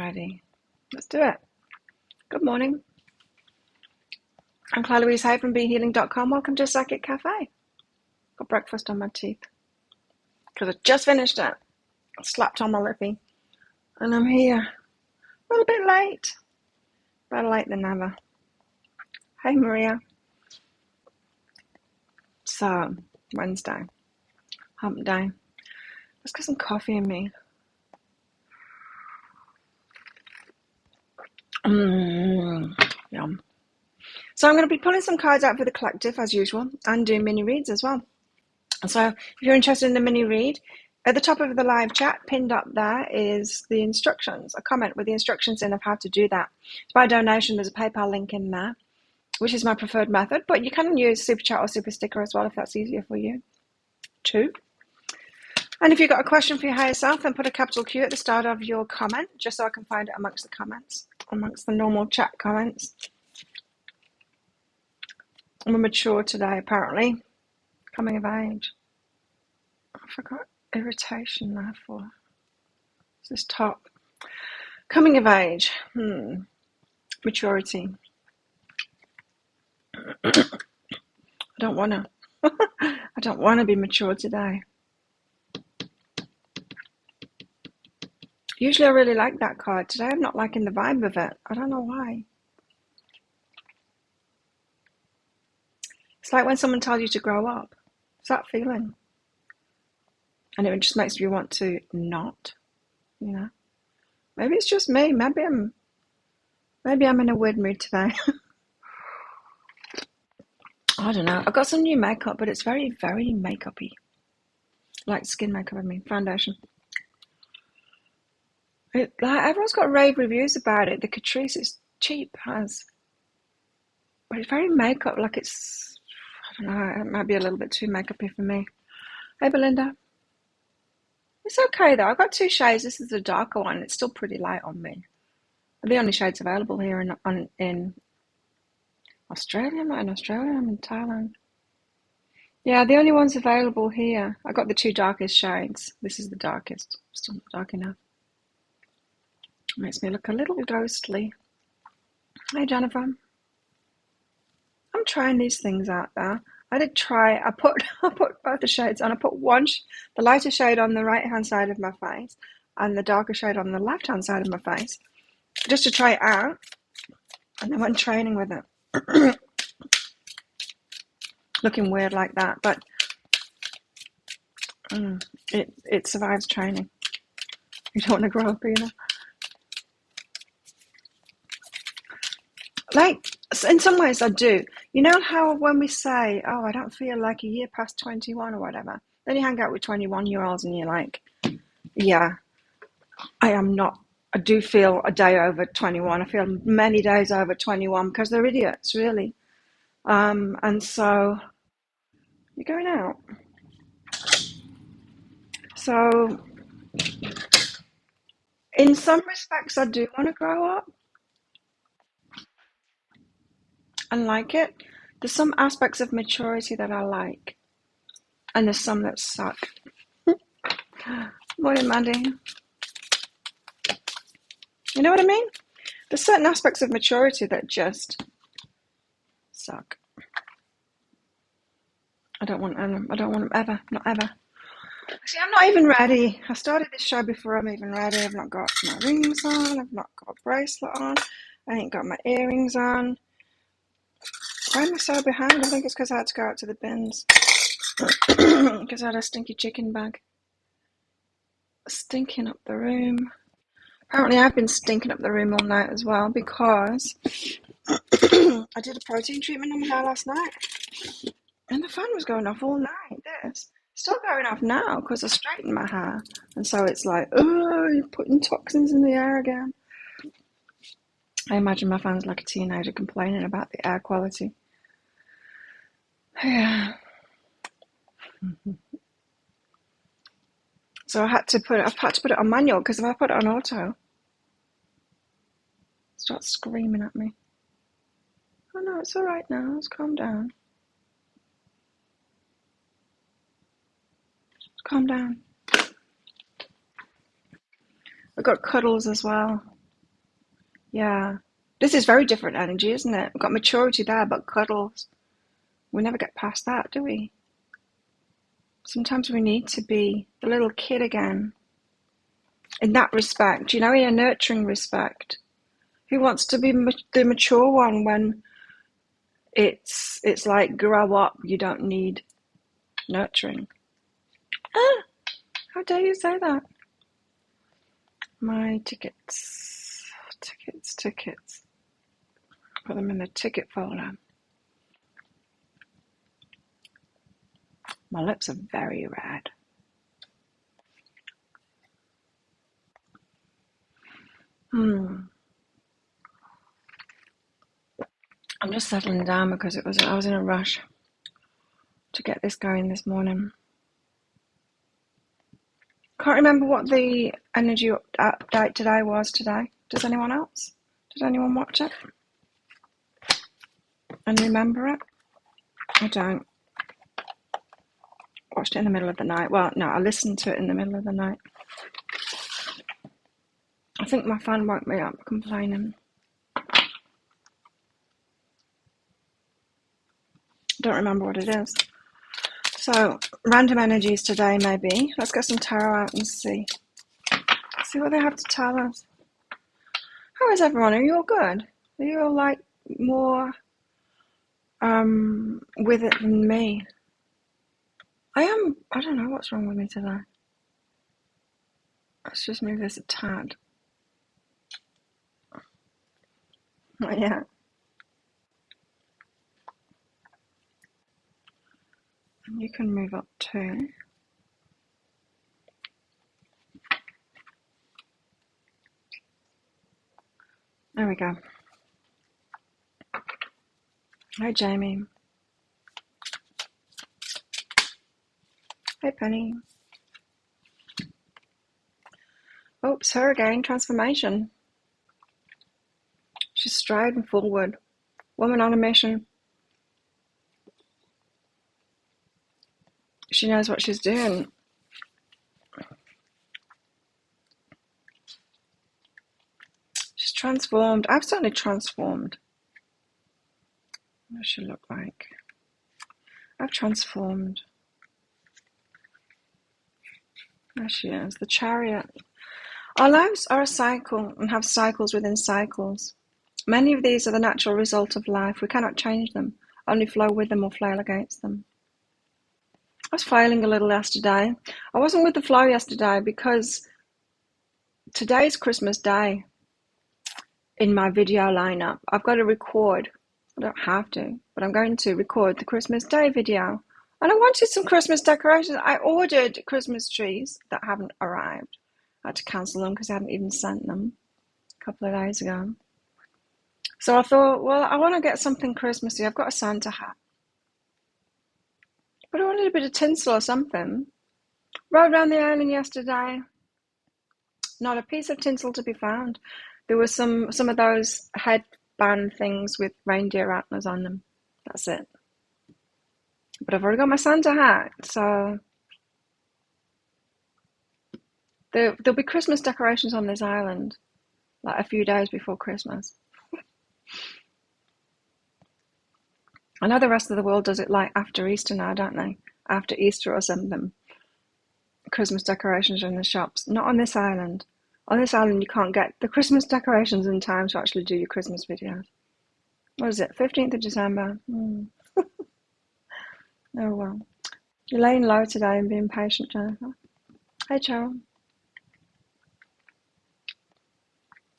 ready. Let's do it. Good morning. I'm Claire Louise Hay from BeHealing.com. Welcome to Psychic Cafe. Got breakfast on my teeth because I just finished it. I slapped on my lippy and I'm here. A little bit late. Better late than never. Hey Maria. So, Wednesday. Hump day. Let's get some coffee in me. Yum. So I'm going to be pulling some cards out for the collective as usual and doing mini reads as well. So if you're interested in the mini read, at the top of the live chat, pinned up there is the instructions, a comment with the instructions in of how to do that. By donation, there's a PayPal link in there, which is my preferred method, but you can use Super Chat or Super Sticker as well if that's easier for you too. And if you've got a question for your higher self, then put a capital Q at the start of your comment, just so I can find it amongst the comments, amongst the normal chat comments. I'm mature today, apparently. Coming of age. I forgot irritation, therefore. It's this top. Coming of age. Maturity. I don't want to. I don't want to be mature today. Usually I really like that card. Today I'm not liking the vibe of it. I don't know why. It's like when someone tells you to grow up. It's that feeling. And it just makes me want to not, you know. Maybe it's just me. Maybe I'm in a weird mood today. I don't know. I've got some new makeup, but it's very, very makeup-y. Like skin makeup, I mean, foundation. Everyone's got rave reviews about it. The Catrice is cheap, but it's very makeup, like it's, I don't know, it might be a little bit too makeup-y for me. Hey, Belinda. It's okay, though. I've got two shades. This is the darker one. It's still pretty light on me. The only shades available here in Australia. I'm not in Australia. I'm in Thailand. Yeah, the only ones available here. I got the two darkest shades. This is the darkest. Still not dark enough. Makes me look a little ghostly. Hey, Jennifer. I'm trying these things out there. I put both the shades on. I put the lighter shade on the right-hand side of my face and the darker shade on the left-hand side of my face, just to try it out. And I went training with it. Looking weird like that, but it survives training. You don't want to grow up either. Like, in some ways I do. You know how when we say, oh, I don't feel like a year past 21 or whatever, then you hang out with 21-year-olds and you're like, yeah, I do feel a day over 21. I feel many days over 21 because they're idiots, really. And so you're going out. So in some respects, I do want to grow up and like it. There's some aspects of maturity that I like, and there's some that suck. Morning, Mandy. You know what I mean? There's certain aspects of maturity that just suck. I don't want them ever, not ever. See, I'm not even ready. I started this show before I'm even ready. I've not got my rings on. I've not got a bracelet on. I ain't got my earrings on. Why am I so behind? I think it's because I had to go out to the bins. Because I had a stinky chicken bag. Stinking up the room. Apparently I've been stinking up the room all night as well because I did a protein treatment on my hair last night. And the fan was going off all night. It's still going off now because I straightened my hair. And so it's like, oh, you're putting toxins in the air again. I imagine my fan's like a teenager complaining about the air quality. Yeah. So I've had to put it on manual because if I put it on auto, it starts screaming at me. Oh no, it's all right now. Let's calm down. Calm down. I've got cuddles as well. Yeah. This is very different energy, isn't it? We've got maturity there, but cuddles. We never get past that, do we? Sometimes we need to be the little kid again. In that respect, in a nurturing respect. Who wants to be the mature one when it's like, grow up, you don't need nurturing? Ah, how dare you say that? My tickets. Put them in the ticket folder. My lips are very red. I'm just settling down because I was in a rush to get this going this morning. Can't remember what the energy update today was today. Does anyone else? Did anyone watch it and remember it? I don't. Watched it in the middle of the night. Well, no, I listened to it in the middle of the night. I think my fan woke me up complaining. Don't remember what it is. So, random energies today, maybe. Let's get some tarot out and see. See what they have to tell us. How is everyone? Are you all good? Are you all like more with it than me? I don't know what's wrong with me today. Let's just move this a tad. Not yet. And you can move up too. There we go. Hi, Jamie. Hey, Penny. Oops, her again. Transformation. She's striding forward. Woman on a mission. She knows what she's doing. She's transformed. I've certainly transformed. What does she look like? I've transformed. There she is, the Chariot. Our lives are a cycle and have cycles within cycles. Many of these are the natural result of life. We cannot change them, only flow with them or flail against them. I was flailing a little yesterday. I wasn't with the flow yesterday because today's Christmas Day. In my video lineup, I've got to record. I don't have to, but I'm going to record the Christmas Day video. And I wanted some Christmas decorations. I ordered Christmas trees that haven't arrived. I had to cancel them because I hadn't even sent them a couple of days ago. So I thought, well, I want to get something Christmassy. I've got a Santa hat. But I wanted a bit of tinsel or something. Rode around the island yesterday. Not a piece of tinsel to be found. There were some of those headband things with reindeer antlers on them. That's it. But I've already got my Santa hat, so there'll be Christmas decorations on this island, like a few days before Christmas. I know the rest of the world does it like after Easter now, don't they? After Easter or something. Christmas decorations are in the shops. Not on this island. On this island, you can't get the Christmas decorations in time to actually do your Christmas videos. What is it? 15th of December. Oh, well. You're laying low today and being patient, Jennifer. Hey, Cheryl.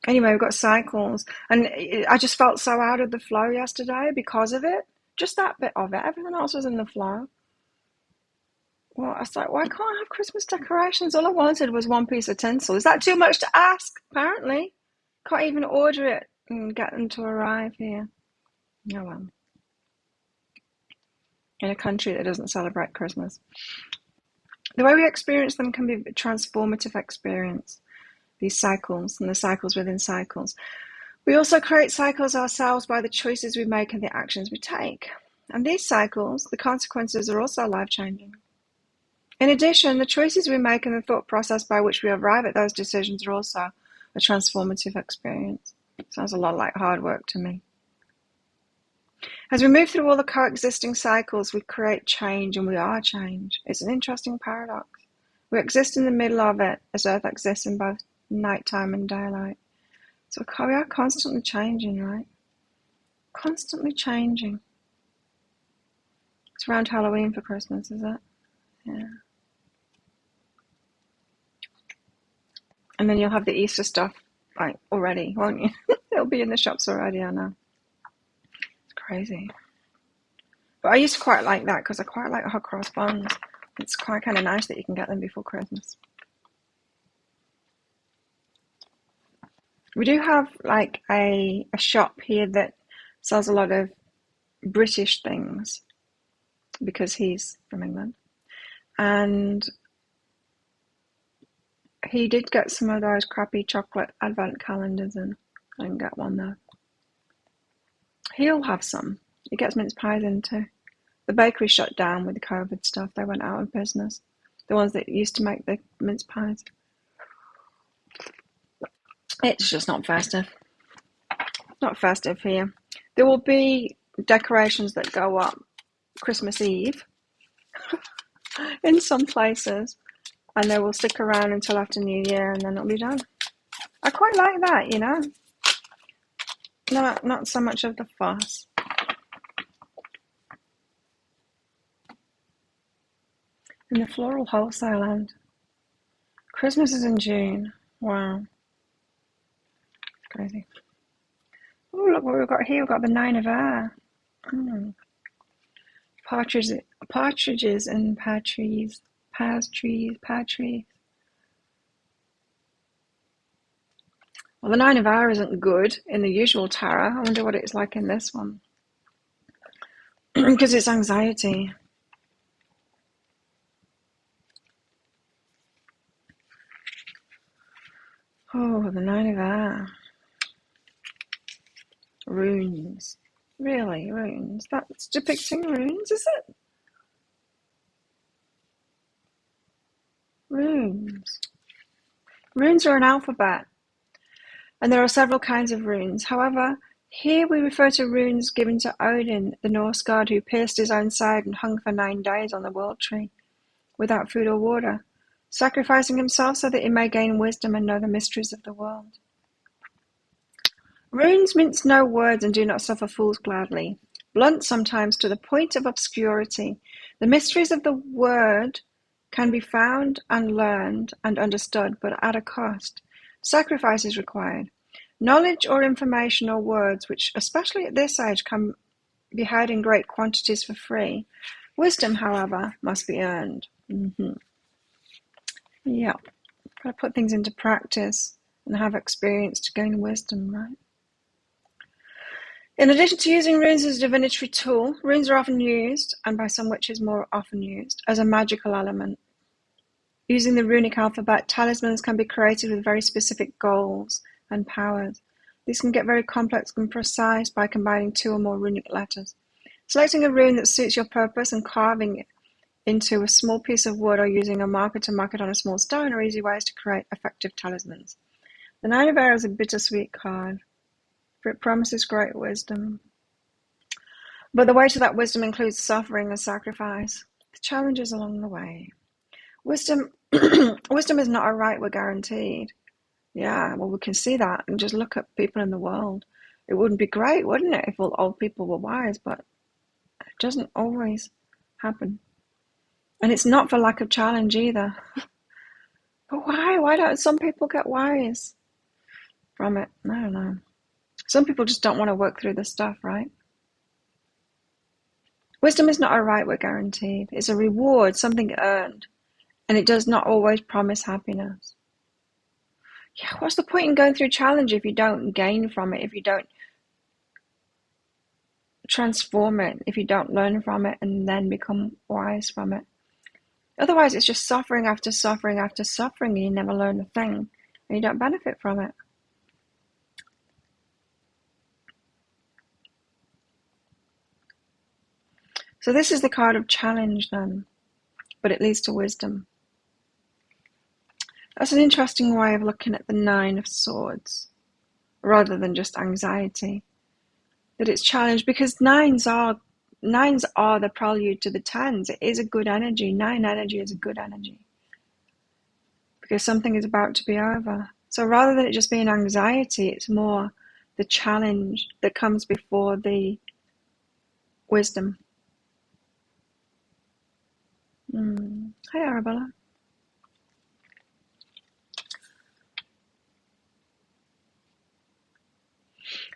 Anyway, we've got cycles. And I just felt so out of the flow yesterday because of it. Just that bit of it. Everything else was in the flow. Well, I was like, why can't I have Christmas decorations? All I wanted was one piece of tinsel. Is that too much to ask? Apparently. Can't even order it and get them to arrive here. Oh, well. In a country that doesn't celebrate Christmas. The way we experience them can be a transformative experience. These cycles and the cycles within cycles. We also create cycles ourselves by the choices we make and the actions we take. And these cycles, the consequences are also life-changing. In addition, the choices we make and the thought process by which we arrive at those decisions are also a transformative experience. Sounds a lot like hard work to me. As we move through all the coexisting cycles, we create change, and we are change. It's an interesting paradox. We exist in the middle of it, as Earth exists in both nighttime and daylight. So we are constantly changing, right? Constantly changing. It's around Halloween for Christmas, is it? Yeah. And then you'll have the Easter stuff like already, won't you? It'll be in the shops already, I know. It's crazy. But I used to quite like that because I quite like hot cross buns. It's quite kind of nice that you can get them before Christmas. We do have like a shop here that sells a lot of British things because he's from England. And he did get some of those crappy chocolate advent calendars, and I didn't get one though. He'll have some. He gets mince pies in too. The bakery shut down with the COVID stuff. They went out of business. The ones that used to make the mince pies. It's just not festive. Not festive here. There will be decorations that go up Christmas Eve in some places, and they will stick around until after New Year, and then it'll be done. I quite like that, you know. Not so much of the fuss. In the floral wholesale end. Christmas is in June. Wow. It's crazy. Oh, look what we've got here. We've got the 9 of Air. Partridges and pear trees. Pear trees. Well, the 9 of Air isn't good in the usual tarot. I wonder what it's like in this one. Because it's anxiety. Oh, the 9 of Air. Runes. Really, runes? That's depicting runes, is it? Runes. Runes are an alphabet, and there are several kinds of runes. However, here we refer to runes given to Odin, the Norse god who pierced his own side and hung for 9 days on the world tree, without food or water, sacrificing himself so that he may gain wisdom and know the mysteries of the world. Runes mince no words and do not suffer fools gladly, blunt sometimes to the point of obscurity. The mysteries of the word can be found and learned and understood, but at a cost. Sacrifice is required. Knowledge or information or words, which especially at this age can be had in great quantities for free. Wisdom, however, must be earned. Yeah, got to put things into practice and have experience to gain wisdom, right? In addition to using runes as a divinatory tool, runes are often used, and by some witches more often used, as a magical element. Using the runic alphabet, talismans can be created with very specific goals and powers. These can get very complex and precise by combining 2 or more runic letters. Selecting a rune that suits your purpose and carving it into a small piece of wood or using a marker to mark it on a small stone are easy ways to create effective talismans. The 9 of Air is a bittersweet card, for it promises great wisdom. But the way to that wisdom includes suffering and sacrifice, the challenges along the way. Wisdom is not a right we're guaranteed. Yeah, well, we can see that and just look at people in the world. It wouldn't be great, wouldn't it, if all old people were wise, but it doesn't always happen. And it's not for lack of challenge either. But why? Why don't some people get wise from it? I don't know. Some people just don't want to work through the stuff, right? Wisdom is not a right we're guaranteed. It's a reward, something earned. And it does not always promise happiness. Yeah, what's the point in going through challenge if you don't gain from it, if you don't transform it, if you don't learn from it and then become wise from it? Otherwise, it's just suffering after suffering after suffering, and you never learn a thing, and you don't benefit from it. So this is the card of challenge then, but it leads to wisdom. That's an interesting way of looking at the 9 of Swords. rather than just anxiety. That it's challenged, because nines are the prelude to the tens. It is a good energy. 9 energy is a good energy because something is about to be over. So rather than it just being anxiety, it's more the challenge that comes before the wisdom. Hi, Arabella.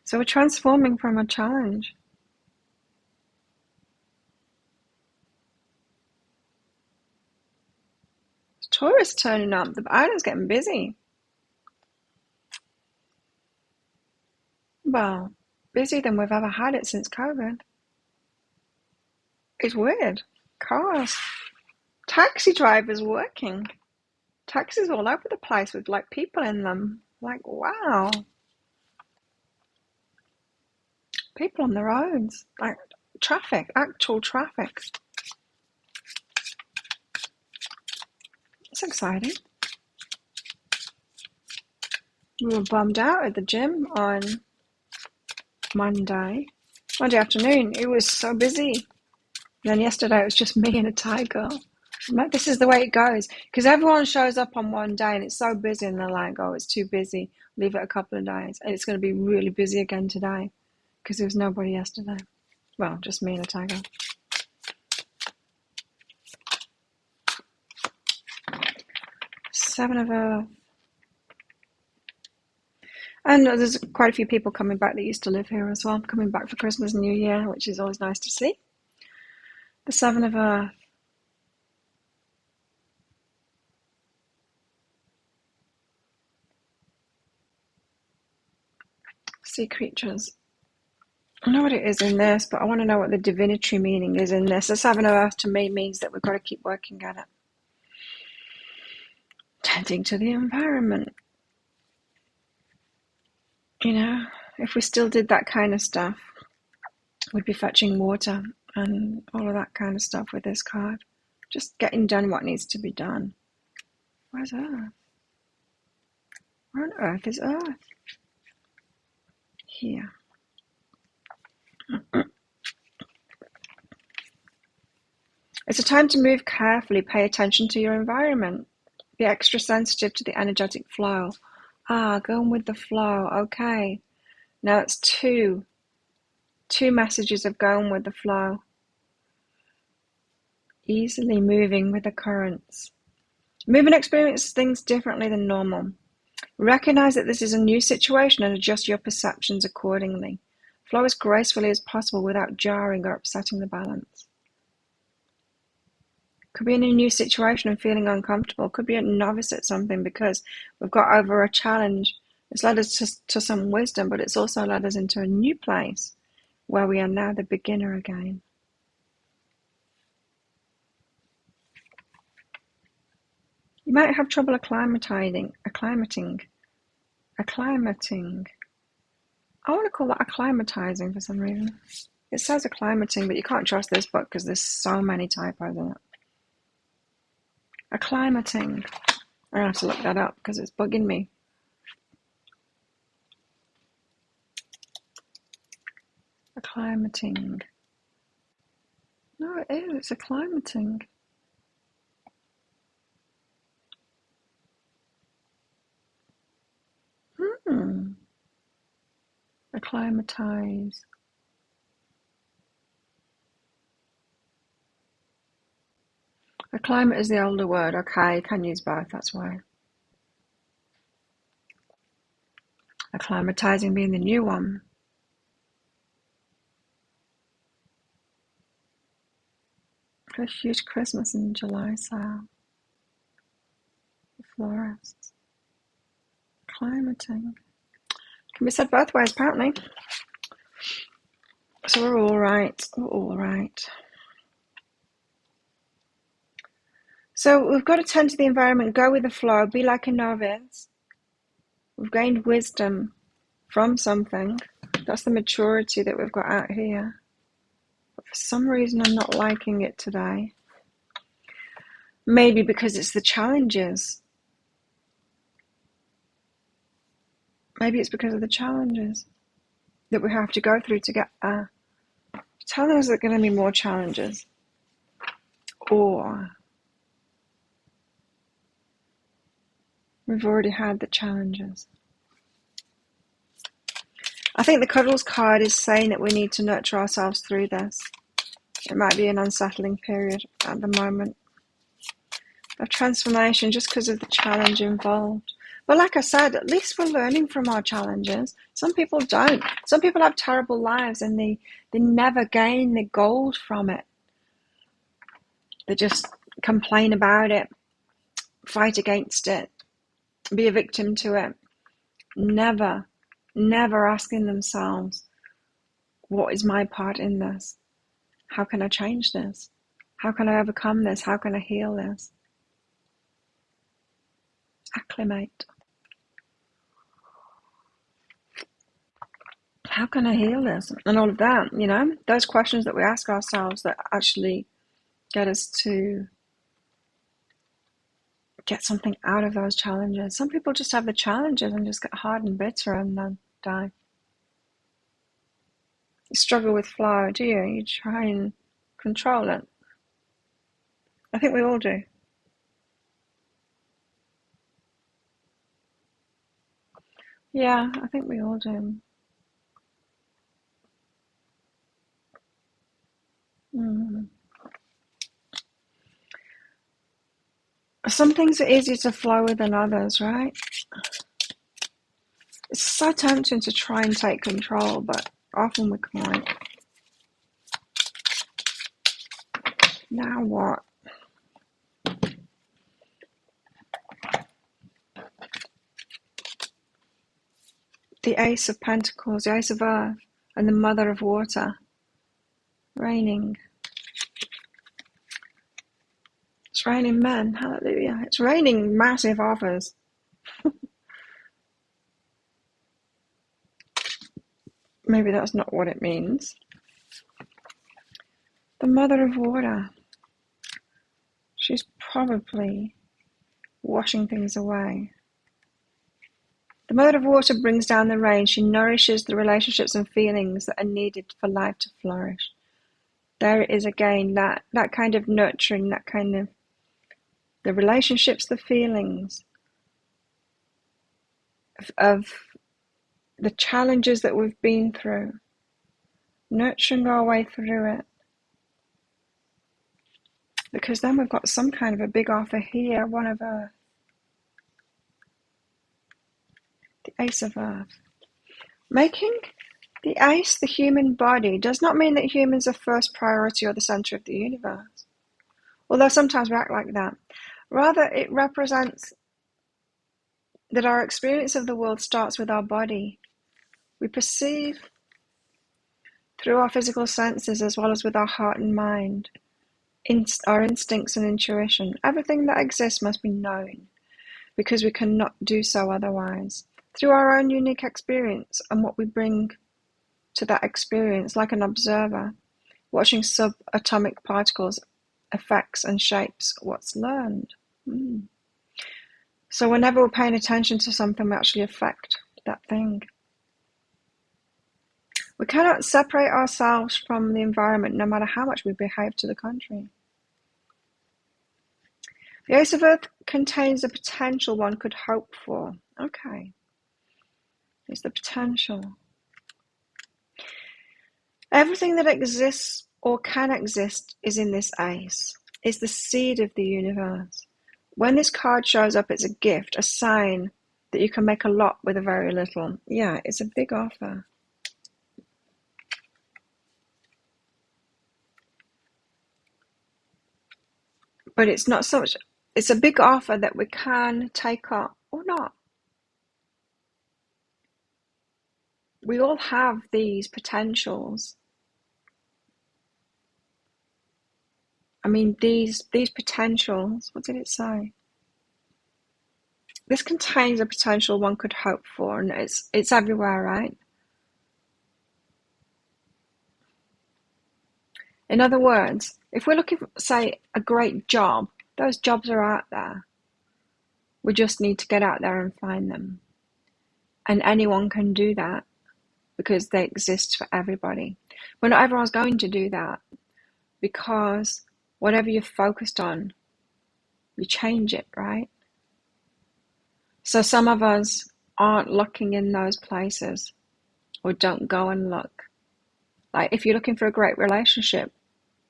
So we're transforming from a challenge. Tourists turning up. The island's getting busy. Well, busier than we've ever had it since COVID. It's weird. Cars. Taxi drivers working. Taxis all over the place with like people in them. Like, wow. People on the roads. Like traffic, actual traffic. It's exciting. We were bummed out at the gym on Monday afternoon. It was so busy. And then yesterday it was just me and a Thai girl. I'm like, this is the way it goes. Because everyone shows up on one day and it's so busy and they're like, oh, it's too busy. Leave it a couple of days. And it's going to be really busy again today because there was nobody yesterday. Well, just me and a Thai girl. Seven of Earth. And there's quite a few people coming back that used to live here as well, coming back for Christmas and New Year, which is always nice to see. The Seven of Earth. Sea creatures. I know what it is in this, but I want to know what the divinity meaning is in this. The Seven of Earth to me means that we've got to keep working at it. Tending to the environment. You know, if we still did that kind of stuff, we'd be fetching water and all of that kind of stuff with this card. Just getting done what needs to be done. Where's Earth? Where on earth is Earth? Here. It's a time to move carefully, pay attention to your environment. Be extra sensitive to the energetic flow. Going with the flow. Okay. Now it's two messages of going with the flow. Easily moving with the currents. Move and experience things differently than normal. Recognize that this is a new situation and adjust your perceptions accordingly. Flow as gracefully as possible without jarring or upsetting the balance. Could be in a new situation and feeling uncomfortable. Could be a novice at something because we've got over a challenge. It's led us to some wisdom, but it's also led us into a new place where we are now the beginner again. You might have trouble acclimating. I want to call that acclimatizing for some reason. It says acclimating, but you can't trust this book because there's so many typos in it. Acclimating. I'm going to have to look that up because it's bugging me. Acclimating. No, it is. It's acclimating. Acclimatize. Acclimate is the older word. Okay, you can use both, that's why. Acclimatizing being the new one. A huge Christmas in July sale. The florists. Acclimating. Can be said both ways, apparently. So we're all right. We're all right. So we've got to tend to the environment, go with the flow, be like a novice. We've gained wisdom from something. That's the maturity that we've got out here. But for some reason, I'm not liking it today. Maybe because it's the challenges. Maybe it's because of the challenges that we have to go through to get there. Tell us there are going to be more challenges. Or we've already had the challenges. I think the Cuddles card is saying that we need to nurture ourselves through this. It might be an unsettling period at the moment of transformation just because of the challenge involved. But like I said, at least we're learning from our challenges. Some people don't. Some people have terrible lives and they never gain the gold from it. They just complain about it, fight against it, be a victim to it. Never asking themselves, what is my part in this? How can I change this? How can I overcome this? How can I heal this? Acclimate. How can I heal this? And all of that, you know, those questions that we ask ourselves that actually get us to get something out of those challenges. Some people just have the challenges and just get hard and bitter and then die. You struggle with flow, do you? You try and control it. I think we all do. Yeah, I think we all do. Some things are easier to flow with than others, right? It's so tempting to try and take control, but often we can't. Now what? The Ace of Pentacles, the Ace of Earth, and the Mother of Water. Raining. It's raining men, hallelujah. It's raining massive offers. Maybe that's not what it means. The Mother of Water. She's probably washing things away. The Mother of Water brings down the rain. She nourishes the relationships and feelings that are needed for life to flourish. There it is again, that kind of nurturing, that kind of the relationships, the feelings of the challenges that we've been through. Nurturing our way through it. Because then we've got some kind of a big offer here, one of Earth. The Ace of Earth. Making the Ace the human body does not mean that humans are first priority or the center of the universe. Although sometimes we act like that. Rather, it represents that our experience of the world starts with our body. We perceive through our physical senses as well as with our heart and mind, our instincts and intuition. Everything that exists must be known because we cannot do so otherwise. Through our own unique experience and what we bring to that experience, like an observer, watching subatomic particles affects and shapes what's learned. So whenever we're paying attention to something, we actually affect that thing. We cannot separate ourselves from the environment no matter how much we behave to the contrary. The Ace of Earth contains the potential one could hope for. Okay. It's the potential. Everything that exists or can exist is in this Ace. It's the seed of the universe. When this card shows up, it's a gift, a sign that you can make a lot with a very little. Yeah, it's a big offer. But it's not so much, it's a big offer that we can take up or not. We all have these potentials. I mean, these potentials, what did it say? This contains a potential one could hope for, and it's everywhere, right? In other words, if we're looking for, say, a great job, those jobs are out there. We just need to get out there and find them. And anyone can do that because they exist for everybody. But not everyone's going to do that, because whatever you're focused on, you change it, right? So some of us aren't looking in those places, or don't go and look. Like if you're looking for a great relationship,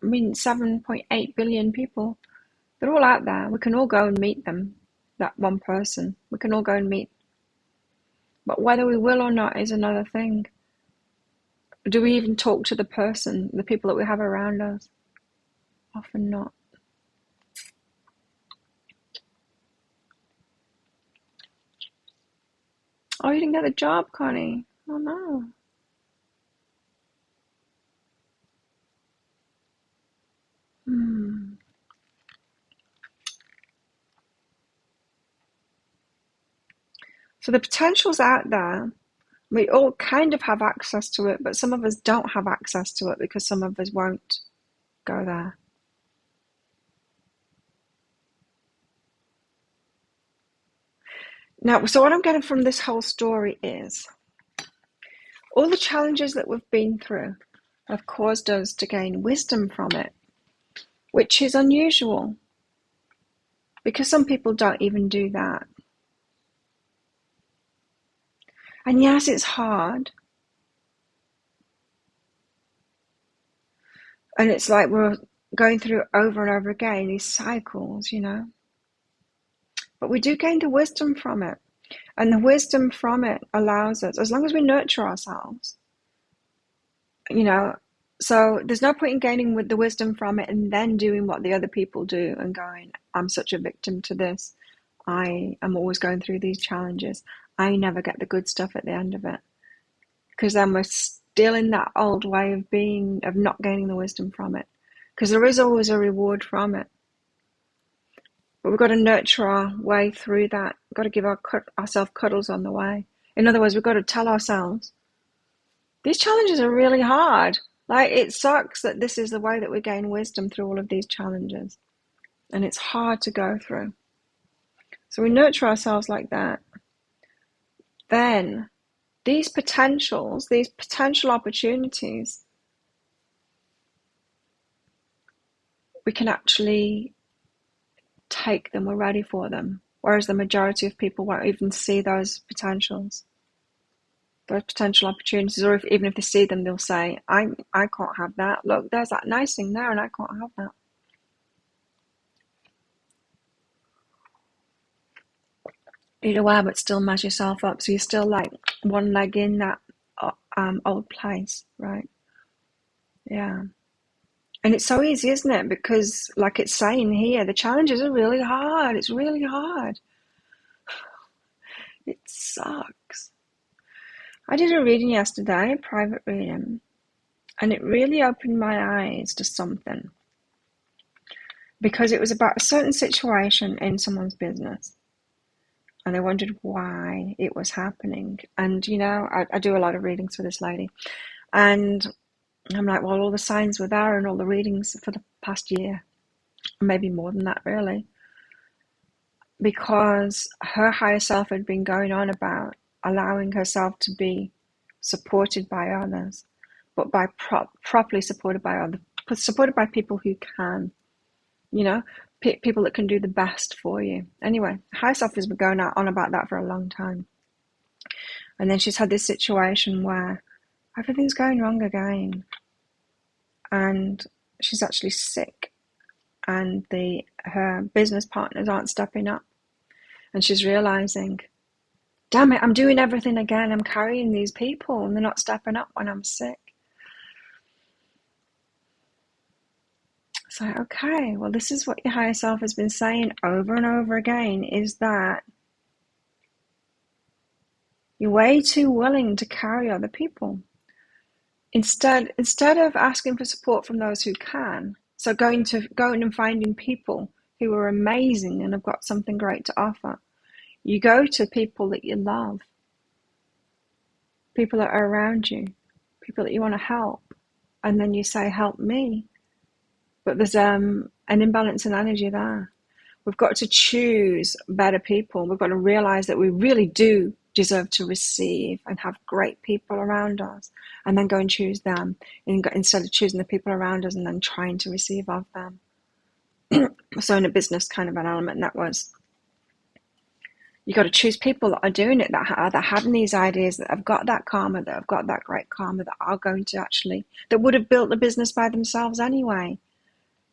I mean, 7.8 billion people, they're all out there. We can all go and meet them, that one person. We can all go and meet. But whether we will or not is another thing. Do we even talk to the person, the people that we have around us? Often not. Oh, you didn't get the job, Connie. Oh, no. So the potential's out there. We all kind of have access to it, but some of us don't have access to it because some of us won't go there. Now, so what I'm getting from this whole story is all the challenges that we've been through have caused us to gain wisdom from it, which is unusual because some people don't even do that. And yes, it's hard. And it's like we're going through over and over again these cycles, you know. But we do gain the wisdom from it. And the wisdom from it allows us, as long as we nurture ourselves, you know, so there's no point in gaining with the wisdom from it and then doing what the other people do and going, I'm such a victim to this. I am always going through these challenges. I never get the good stuff at the end of it. Because then we're still in that old way of being, of not gaining the wisdom from it. Because there is always a reward from it. But we've got to nurture our way through that. We've got to give ourselves cuddles on the way. In other words, we've got to tell ourselves, these challenges are really hard. Like, it sucks that this is the way that we gain wisdom through all of these challenges. And it's hard to go through. So we nurture ourselves like that. Then these potential opportunities, we can actually take them, we're ready for them. Whereas the majority of people won't even see those potentials, those potential opportunities, or even if they see them, they'll say, I can't have that. Look, there's that nice thing there and I can't have that. Either way, but still mess yourself up. So you're still like one leg in that old place, right? Yeah. And it's so easy, isn't it? Because like it's saying here, the challenges are really hard. It's really hard. It sucks. I did a reading yesterday, a private reading, and it really opened my eyes to something. Because it was about a certain situation in someone's business. And I wondered why it was happening. And, you know, I do a lot of readings for this lady. And I'm like, well, all the signs were there and all the readings for the past year. Maybe more than that, really. Because her higher self had been going on about allowing herself to be supported by others, but by properly supported by others, supported by people who can, you know, people that can do the best for you. Anyway, higher self has been going on about that for a long time. And then she's had this situation where everything's going wrong again. And she's actually sick. And her business partners aren't stepping up. And she's realizing, damn it, I'm doing everything again. I'm carrying these people and they're not stepping up when I'm sick. So, okay, well, this is what your higher self has been saying over and over again, is that you're way too willing to carry other people. Instead of asking for support from those who can, so going and finding people who are amazing and have got something great to offer, you go to people that you love, people that are around you, people that you want to help, and then you say, help me. But there's an imbalance in energy there. We've got to choose better people. We've got to realize that we really do deserve to receive and have great people around us, and then go and choose them instead of choosing the people around us and then trying to receive of them. So in a business kind of an element, that was, you got to choose people that are doing it, that are having these ideas, that have got that karma, that have got that great karma, that are going to actually, that would have built the business by themselves anyway.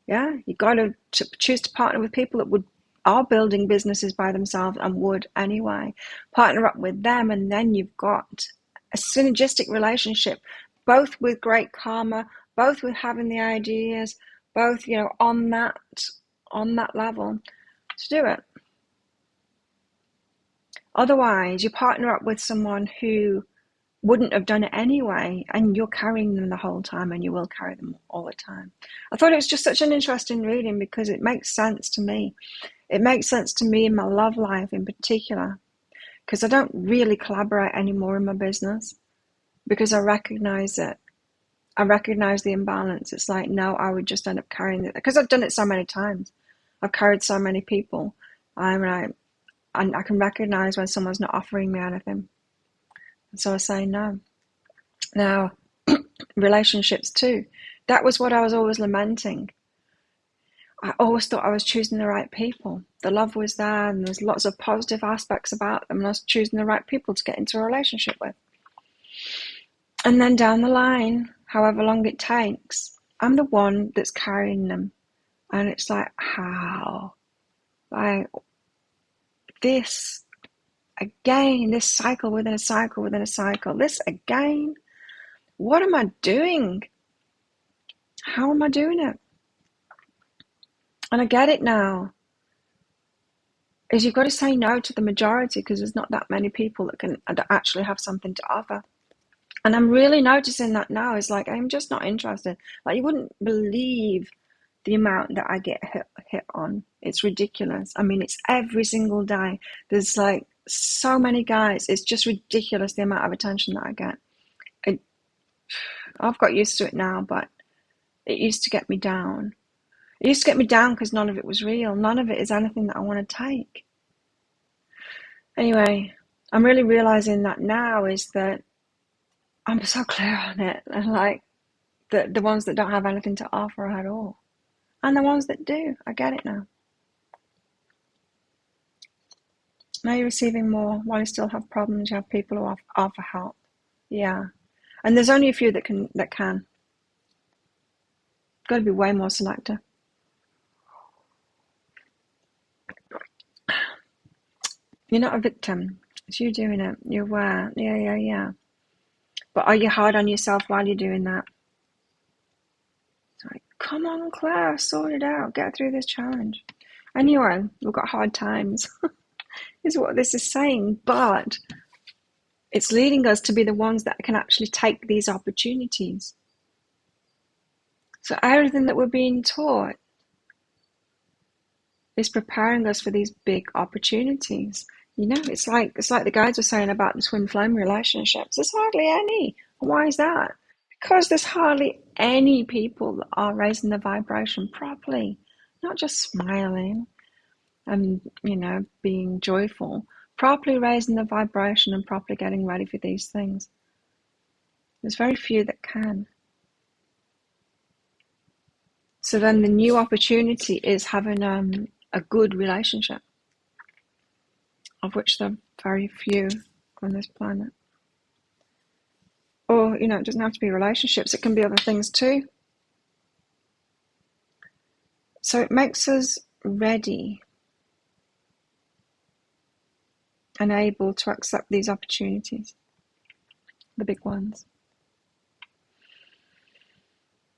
Yeah, you got to choose to partner with people that are building businesses by themselves and would anyway. Partner up with them, and then you've got a synergistic relationship, both with great karma, both with having the ideas, both, you know, on that level to do it. Otherwise, you partner up with someone who wouldn't have done it anyway, and you're carrying them the whole time, and you will carry them all the time. I thought it was just such an interesting reading because it makes sense to me. It makes sense to me in my love life in particular, because I don't really collaborate anymore in my business because I recognize it. I recognize the imbalance. It's like, no, I would just end up carrying it because I've done it so many times. I've carried so many people. And I can recognize when someone's not offering me anything. And so I say no. Now, relationships too. That was what I was always lamenting. I always thought I was choosing the right people. The love was there, and there's lots of positive aspects about them, and I was choosing the right people to get into a relationship with. And then down the line, however long it takes, I'm the one that's carrying them. And it's like, how? Like, this again, this cycle within a cycle within a cycle, this again, what am I doing? How am I doing it? And I get it now. Is you've got to say no to the majority because there's not that many people that actually have something to offer. And I'm really noticing that now. It's like, I'm just not interested. Like, you wouldn't believe the amount that I get hit on. It's ridiculous. I mean, it's every single day. There's like so many guys. It's just ridiculous the amount of attention that I get. I've got used to it now, but it used to get me down. It used to get me down because none of it was real. None of it is anything that I want to take. Anyway, I'm really realizing that now is that I'm so clear on it. And like the ones that don't have anything to offer at all. And the ones that do, I get it now. Now you're receiving more while you still have problems. You have people who offer help. Yeah. And there's only a few that can. Got to be way more selective. You're not a victim. It's you doing it. You're aware. Yeah. But are you hard on yourself while you're doing that? It's like, come on, Claire, sort it out. Get through this challenge. Anyway, we've got hard times, is what this is saying. But it's leading us to be the ones that can actually take these opportunities. So everything that we're being taught is preparing us for these big opportunities. You know, it's like the guys were saying about the twin flame relationships. There's hardly any. Why is that? Because there's hardly any people that are raising the vibration properly, not just smiling and, you know, being joyful, properly raising the vibration and properly getting ready for these things. There's very few that can. So then the new opportunity is having a good relationship, of which there are very few on this planet. Or, you know, it doesn't have to be relationships. It can be other things too. So it makes us ready and able to accept these opportunities, the big ones.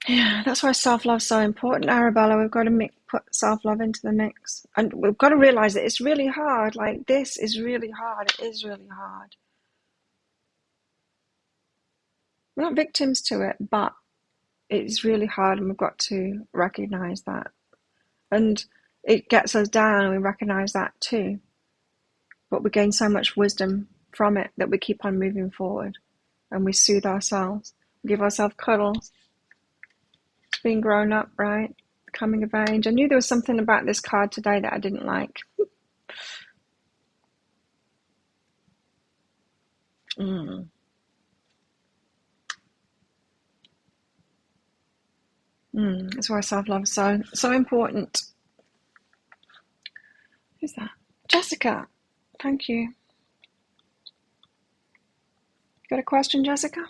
Yeah, that's why self-love is so important, Arabella. We've got to put self-love into the mix. And we've got to realize that it's really hard. Like, this is really hard. It is really hard. We're not victims to it, but it's really hard, and we've got to recognize that. And it gets us down, and we recognize that too. But we gain so much wisdom from it that we keep on moving forward, and we soothe ourselves. We give ourselves cuddles. It's being grown up, right? Coming of age. I knew there was something about this card today that I didn't like. Mm. That's why self-love is so important. Who's that? Jessica. Thank you. Got a question, Jessica?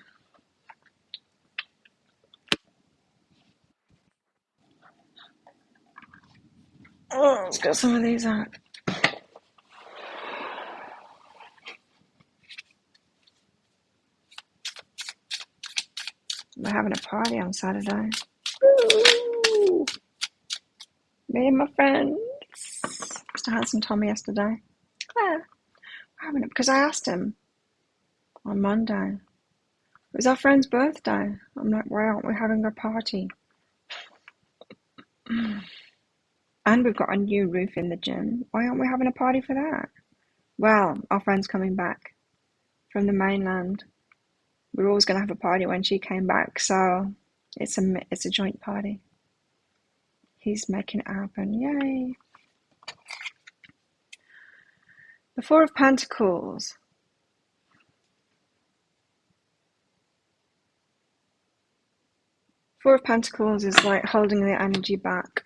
Oh, let's get some of these out. We're having a party on Saturday. Woo! Me and my friends. Mr. Hanson told me yesterday. Claire, we're having it because I asked him on Monday. It was our friend's birthday. I'm like, why aren't we having a party? And we've got a new roof in the gym. Why aren't we having a party for that? Well, our friend's coming back from the mainland. We were always going to have a party when she came back, so it's a joint party. He's making it happen. Yay! The Four of Pentacles. Four of Pentacles is like holding the energy back.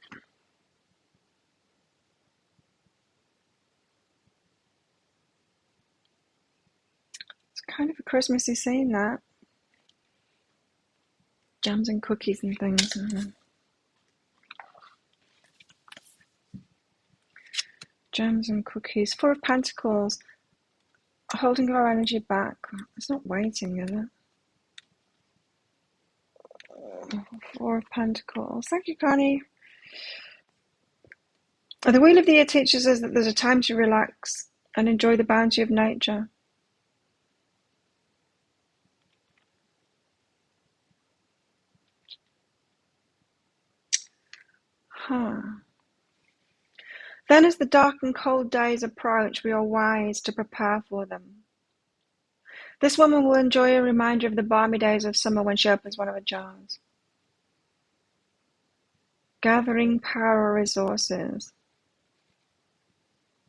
It's kind of a Christmassy scene, that. Jams and cookies and things. Jams and cookies. Four of Pentacles. Holding our energy back. It's not waiting, is it? Four of Pentacles. Thank you, Connie. The Wheel of the Year teaches us that there's a time to relax and enjoy the bounty of nature. Then as the dark and cold days approach, we are wise to prepare for them. This woman will enjoy a reminder of the balmy days of summer when she opens one of her jars. Gathering power resources,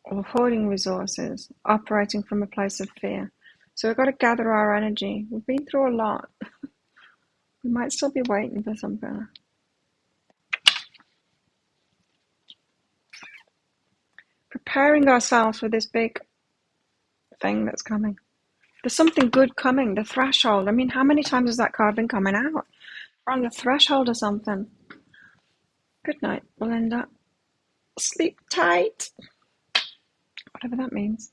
or hoarding resources, operating from a place of fear. So we've got to gather our energy. We've been through a lot. We might still be waiting for something. Preparing ourselves for this big thing that's coming. There's something good coming, the threshold. I mean, how many times has that card been coming out? We're on the threshold or something. Good night, Belinda. Sleep tight. Whatever that means.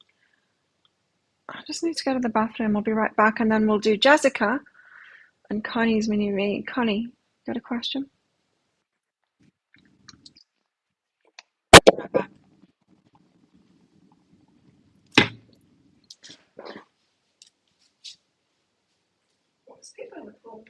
I just need to go to the bathroom. I'll be right back, and then we'll do Jessica and Connie's mini read. Connie, got a question? Right back. What's people on the phone?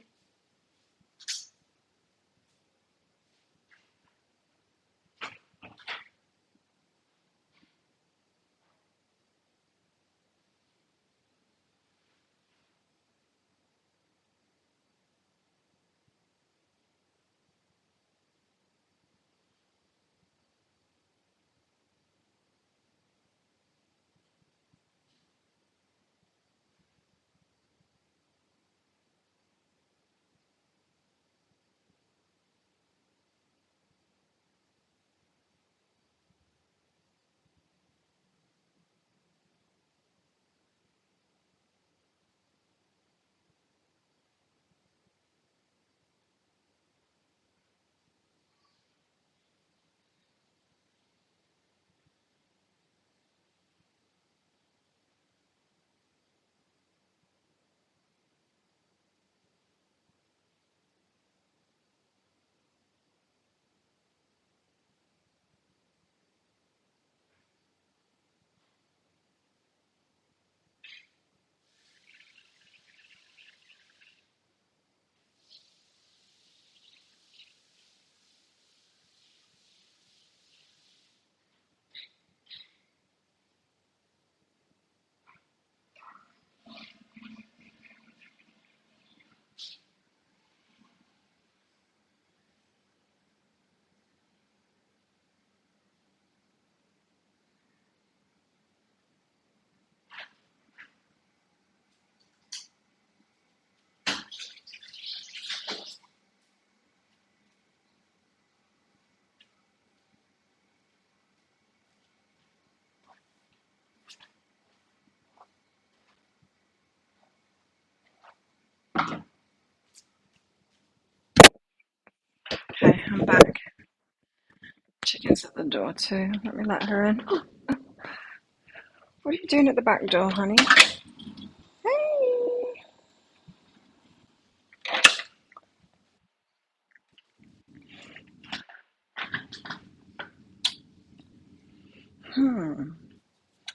back. Chicken's at the door too. Let me let her in. What are you doing at the back door, honey? Hey!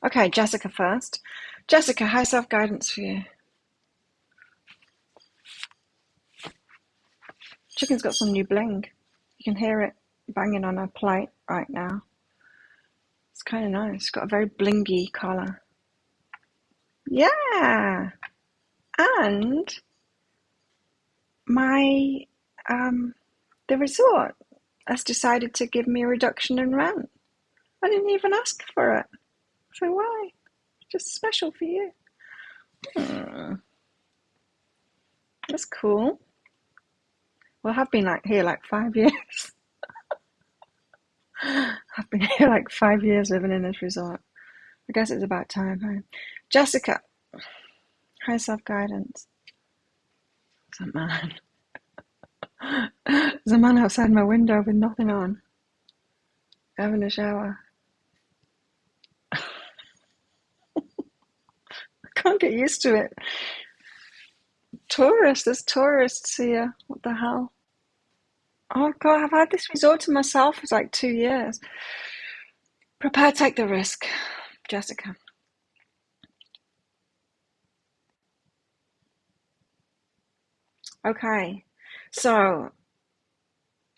Okay, Jessica first. Jessica, high self-guidance for you. Chicken's got some new bling. You can hear it banging on her plate right now. It's kind of nice. It's got a very blingy collar. Yeah! And the resort has decided to give me a reduction in rent. I didn't even ask for it. So why? Just special for you. That's cool. Well, I've been here 5 years. I've been here 5 years living in this resort. I guess it's about time, huh? Jessica, high self-guidance. There's a man. There's a man outside my window with nothing on, having a shower. I can't get used to it. There's tourists here. What the hell? Oh God, I've had this resort to myself for 2 years. Prepare to take the risk, Jessica. Okay, so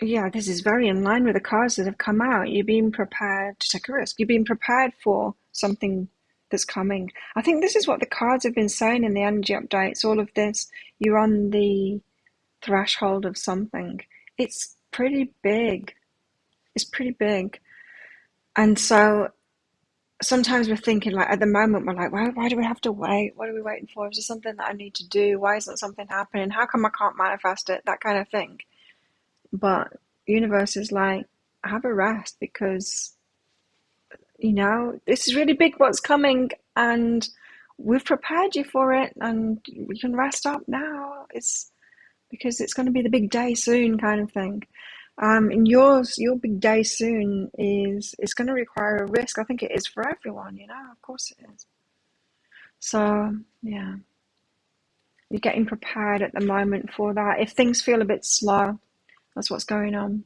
yeah, this is very in line with the cards that have come out. You're being prepared to take a risk. You're being prepared for something that's coming. I think this is what the cards have been saying in the energy updates. All of this, you're on the threshold of something. It's pretty big. It's pretty big. And so sometimes we're thinking at the moment we're why do we have to wait? What are we waiting for? Is there something that I need to do? Why isn't something happening? How come I can't manifest it? That kind of thing. But universe is have a rest, because this is really big what's coming, and we've prepared you for it, and we can rest up now. It's because it's going to be the big day soon, kind of thing. And your big day soon it's going to require a risk. I think it is for everyone, of course it is. So yeah, you're getting prepared at the moment for that. If things feel a bit slow, that's what's going on.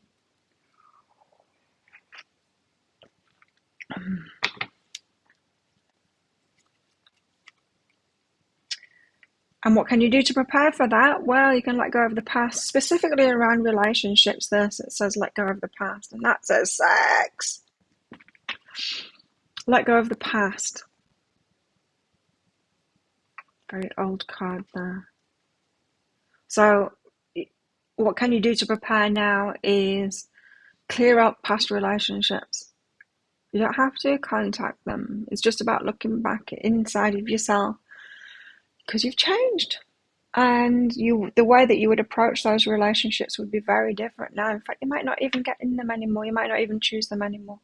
And what can you do to prepare for that? Well, you can let go of the past, specifically around relationships. It says let go of the past, and that says sex. Let go of the past. Very old card there. So what can you do to prepare now is clear up past relationships. You don't have to contact them. It's just about looking back inside of yourself, because you've changed. And the way that you would approach those relationships would be very different now. In fact, you might not even get in them anymore. You might not even choose them anymore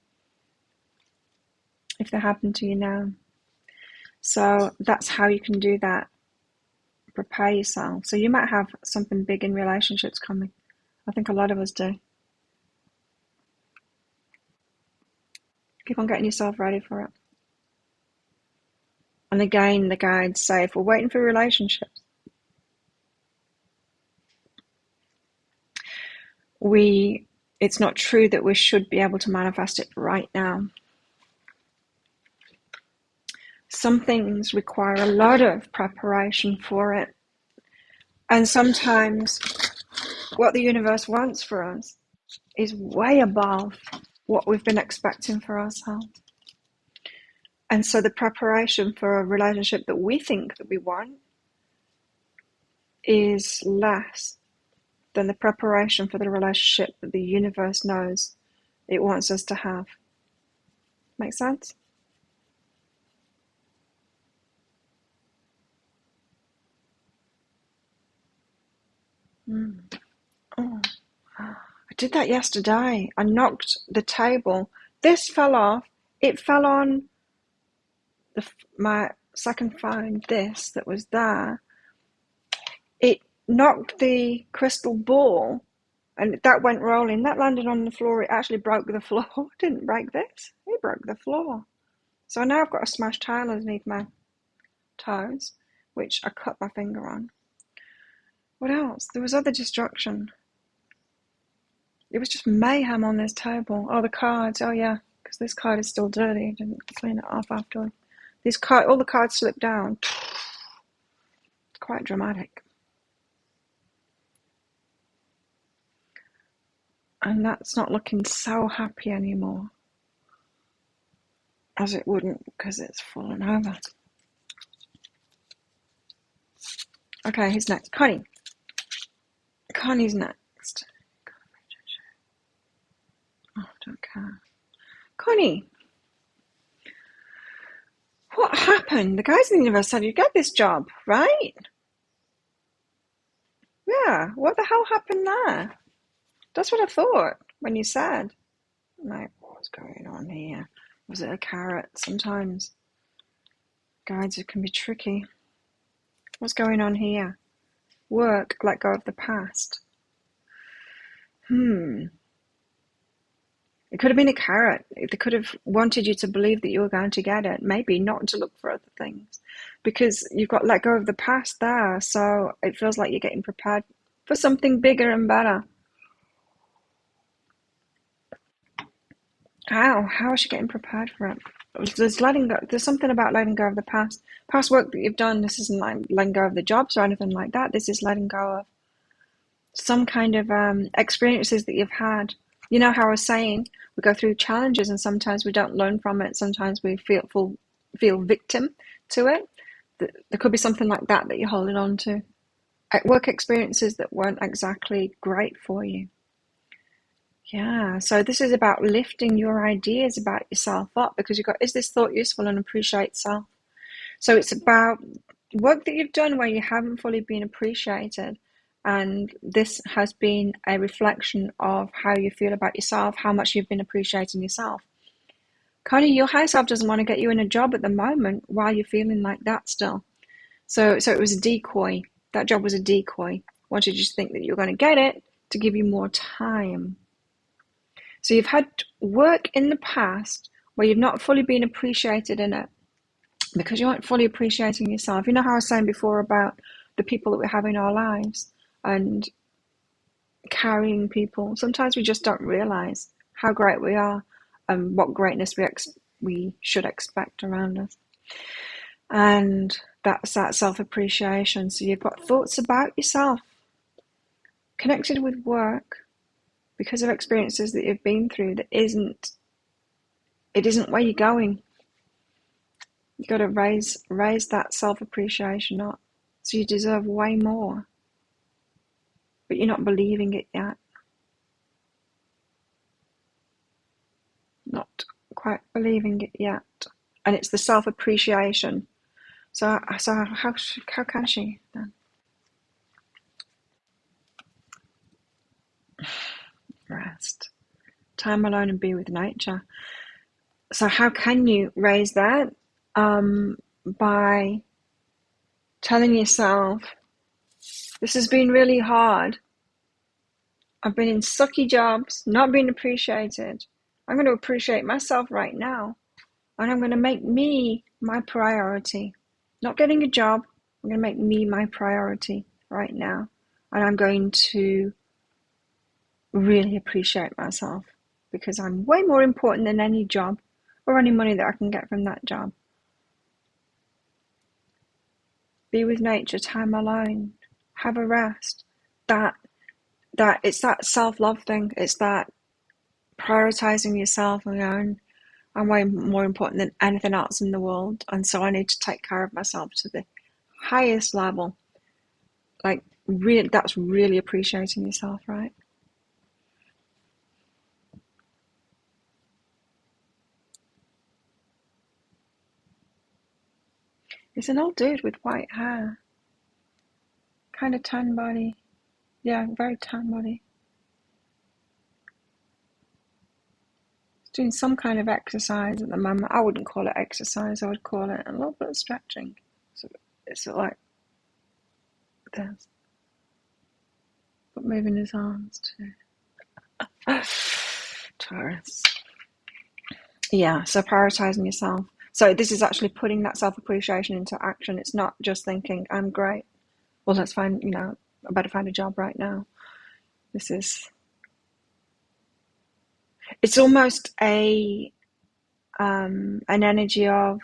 if they happen to you now. So that's how you can do that. Prepare yourself. So you might have something big in relationships coming. I think a lot of us do. Keep on getting yourself ready for it. And again, the guides say if we're waiting for relationships, it's not true that we should be able to manifest it right now. Some things require a lot of preparation for it. And sometimes what the universe wants for us is way above what we've been expecting for ourselves. And so the preparation for a relationship that we think that we want is less than the preparation for the relationship that the universe knows it wants us to have. Make sense? Oh, I did that yesterday. I knocked the table. This fell off. It fell on my second phone, this that was there. It knocked the crystal ball And that went rolling. That landed on the floor. It actually broke the floor. It didn't break this. It broke the floor. So now I've got a smashed tile underneath my toes, which I cut my finger on. What else? There was other destruction. It was just mayhem on this table. Oh, the cards. Oh, yeah, because this card is still dirty. I didn't clean it off afterward. All the cards slipped down. It's quite dramatic. And that's not looking so happy anymore. As it wouldn't, because it's fallen over. Okay, who's next? Connie. Connie's next. Oh, I don't care. Connie, what happened? The guys in the universe said you get this job, right? Yeah, what the hell happened there? That's what I thought when you said. I'm like, what's going on here? Was it a carrot? Sometimes guides can be tricky. What's going on here? Work, let go of the past. It could have been a carrot. They could have wanted you to believe that you were going to get it. Maybe not to look for other things. Because you've got let go of the past there. So it feels like you're getting prepared for something bigger and better. How is she getting prepared for it? There's something about letting go of the past work that you've done. This isn't like letting go of the jobs or anything like that. This is letting go of some kind of experiences that you've had. You know how I was saying, we go through challenges and sometimes we don't learn from it. Sometimes we feel victim to it. There could be something like that you're holding on to. Work experiences that weren't exactly great for you. Yeah, so this is about lifting your ideas about yourself up, because you've got, is this thought useful, and appreciate self. So it's about work that you've done where you haven't fully been appreciated. And this has been a reflection of how you feel about yourself, how much you've been appreciating yourself. Connie, your higher self doesn't want to get you in a job at the moment while you're feeling like that still. So it was a decoy. That job was a decoy. Wanted you to think that you were going to get it to give you more time. So you've had work in the past where you've not fully been appreciated in it because you weren't fully appreciating yourself. You know how I was saying before about the people that we have in our lives and carrying people. Sometimes we just don't realize how great we are and what greatness we should expect around us. And that's that self-appreciation. So you've got thoughts about yourself connected with work because of experiences that you've been through that isn't where you're going. You've got to raise that self-appreciation up. So you deserve way more. But you're not believing it yet. Not quite believing it yet. And it's the self-appreciation. So how can she then? Rest. Time alone and be with nature. So how can you raise that? By telling yourself, this has been really hard. I've been in sucky jobs, not being appreciated. I'm going to appreciate myself right now. And I'm going to make me my priority. Not getting a job. I'm going to make me my priority right now. And I'm going to really appreciate myself because I'm way more important than any job or any money that I can get from that job. Be with nature, time alone, have a rest. That it's that self-love thing. It's that prioritizing yourself and going, I'm way more important than anything else in the world, and so I need to take care of myself to the highest level. Like, that's really appreciating yourself, right? It's an old dude with white hair. Kind of tan body. Yeah, very tan body. He's doing some kind of exercise at the moment. I wouldn't call it exercise. I would call it a little bit of stretching. So it's like this. But moving his arms too. Taurus. Yeah, so prioritizing yourself. So this is actually putting that self-appreciation into action. It's not just thinking, I'm great. Well, let's find, I better find a job right now. It's almost an energy of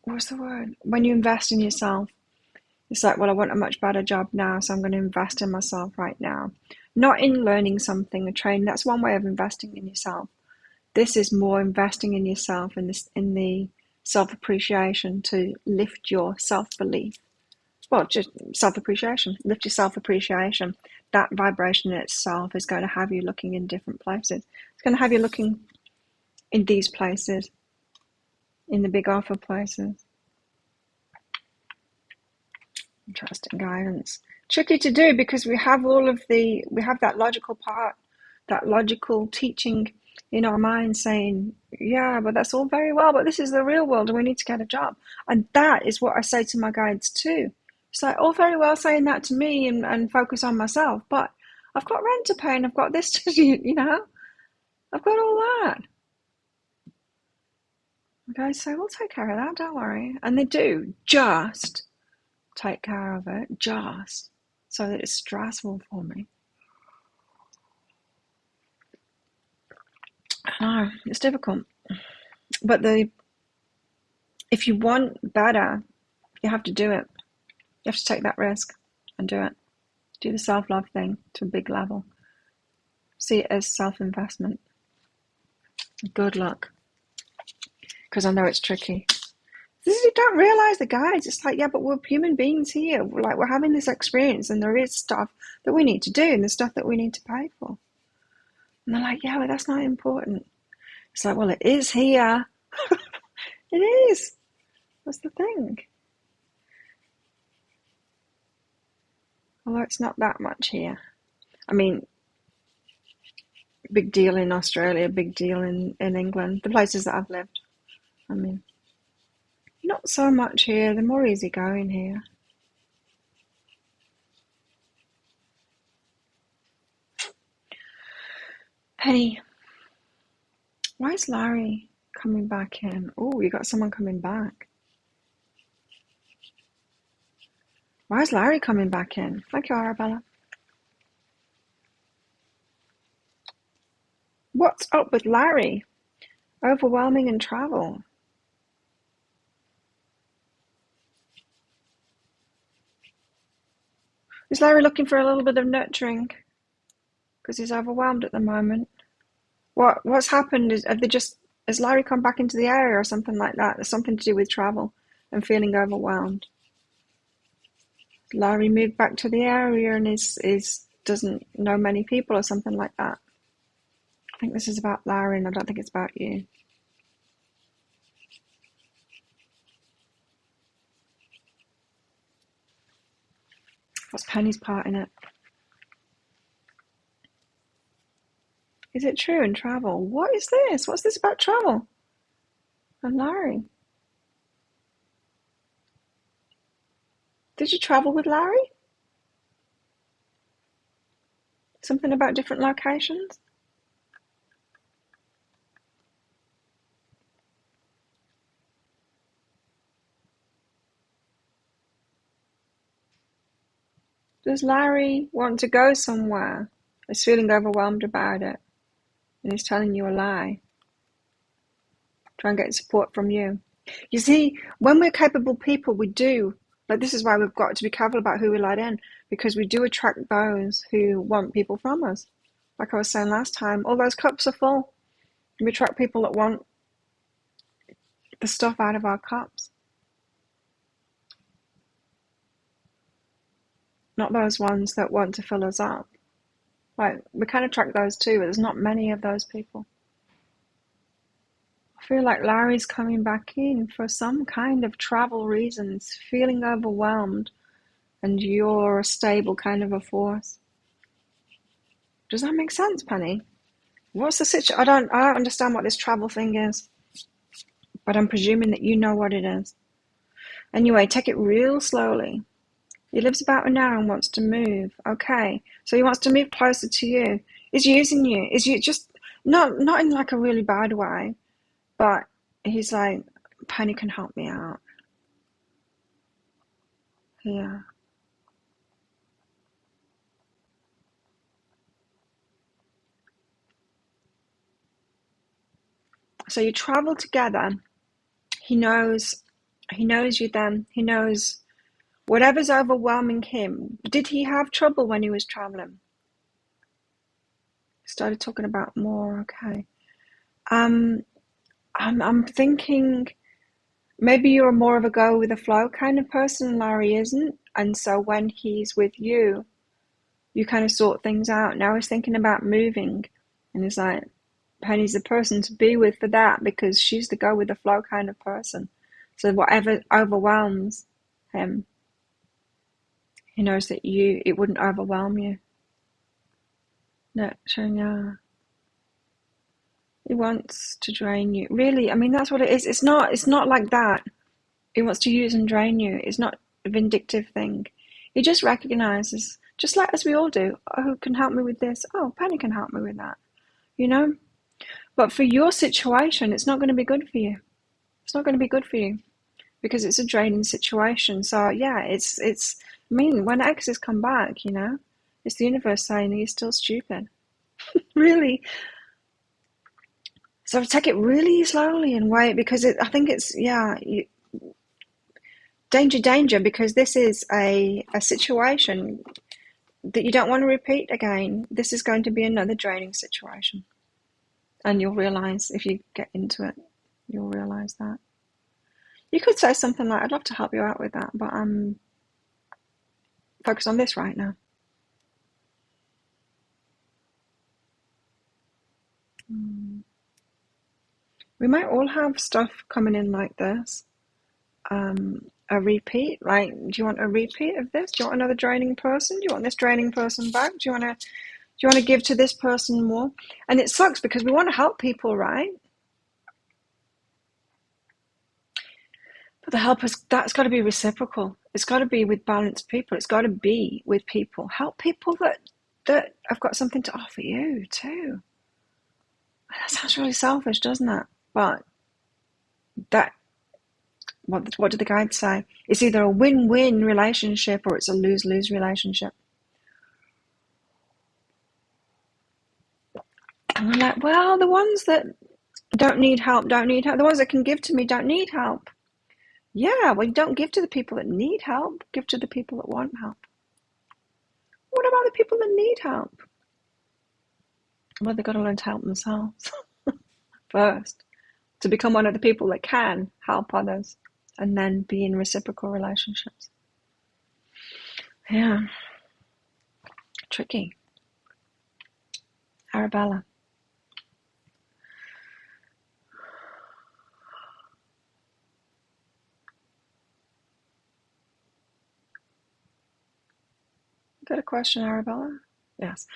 what's the word? When you invest in yourself, it's like, well, I want a much better job now, so I'm going to invest in myself right now. Not in learning something, a training. That's one way of investing in yourself. This is more investing in yourself, in the self-appreciation to lift your self-belief. Well, just self-appreciation. Lift your self-appreciation. That vibration in itself is going to have you looking in different places. It's going to have you looking in these places, in the big alpha places. Interesting guidance. Tricky to do because we have that logical part, that logical teaching in our mind saying, yeah, but that's all very well, but this is the real world and we need to get a job. And that is what I say to my guides too. It's like, all very well saying that to me and focus on myself, but I've got rent to pay and I've got this to do, I've got all that. The guys say, we'll take care of that, don't worry. And they do, just take care of it, just so that it's stressful for me. I know, it's difficult. But if you want better, you have to do it. You have to take that risk and do it. Do the self-love thing to a big level. See it as self-investment. Good luck. Because I know it's tricky. You don't realize the guys. It's like, yeah, but we're human beings here. We're having this experience and there is stuff that we need to do and there's stuff that we need to pay for. And they're like, yeah, but that's not important. It's like, well, it is here. It is. That's the thing. Although it's not that much here. I mean, big deal in Australia, big deal in England, the places that I've lived. I mean, not so much here. They're more easygoing here. Penny, why is Larry coming back in? Oh, you got someone coming back. Why is Larry coming back in? Thank you, Arabella. What's up with Larry? Overwhelming in travel. Is Larry looking for a little bit of nurturing? Because he's overwhelmed at the moment. What's happened is, has Larry come back into the area or something like that? There's something to do with travel and feeling overwhelmed. Larry moved back to the area and doesn't know many people or something like that. I think this is about Larry and I don't think it's about you. What's Penny's part in it? Is it true in travel? What is this? What's this about travel? And Larry? Did you travel with Larry? Something about different locations? Does Larry want to go somewhere? He's feeling overwhelmed about it. And he's telling you a lie. Try and get support from you. You see, when we're capable people, we do. Like, this is why we've got to be careful about who we let in. Because we do attract those who want people from us. Like I was saying last time, all those cups are full. We attract people that want the stuff out of our cups. Not those ones that want to fill us up. Like, we can attract those too, but there's not many of those people. I feel like Larry's coming back in for some kind of travel reasons, feeling overwhelmed, and you're a stable kind of a force. Does that make sense, Penny? What's the situation? I don't understand what this travel thing is, but I'm presuming that you know what it is. Anyway, take it real slowly. He lives about an hour and wants to move. Okay, so he wants to move closer to you. He's using you. Is you just not in like a really bad way, but he's like, Penny can help me out. Yeah. So you travel together. He knows you then. He knows whatever's overwhelming him. Did he have trouble when he was traveling? Started talking about more. Okay. I'm thinking maybe you're more of a go with the flow kind of person and Larry isn't. And so when he's with you, you kind of sort things out. Now he's thinking about moving, and he's like, Penny's the person to be with for that, because she's the go with the flow kind of person. So whatever overwhelms him, he knows that it wouldn't overwhelm you. No, Shania. He wants to drain you. Really, I mean, that's what it is. It's not like that. He wants to use and drain you. It's not a vindictive thing. He just recognizes, just like as we all do, oh, who can help me with this? Oh, Penny can help me with that. You know? But for your situation, it's not going to be good for you. It's not going to be good for you because it's a draining situation. So yeah, it's. I mean, when exes come back, you know, it's the universe saying you're still stupid. Really. So take it really slowly and wait, because I think it's danger, because this is a situation that you don't want to repeat again. This is going to be another draining situation. And you'll realize, if you get into it, you'll realize that. You could say something like, I'd love to help you out with that, but I'm focused on this right now. We might all have stuff coming in like this. A repeat, like, do you want a repeat of this? Do you want another draining person? Do you want this draining person back? Do you want to give to this person more? And it sucks because we want to help people, right? But the help that's got to be reciprocal. It's got to be with balanced people. It's got to be with people. Help people that have got something to offer you too. That sounds really selfish, doesn't it? But what did the guides say? It's either a win-win relationship or it's a lose-lose relationship. And we're like, well, the ones that don't need help. The ones that can give to me don't need help. Yeah, well, you don't give to the people that need help. Give to the people that want help. What about the people that need help? Well, they've got to learn to help themselves first, to become one of the people that can help others, and then be in reciprocal relationships. Yeah. Tricky. Arabella. Got a question, Arabella? Yes.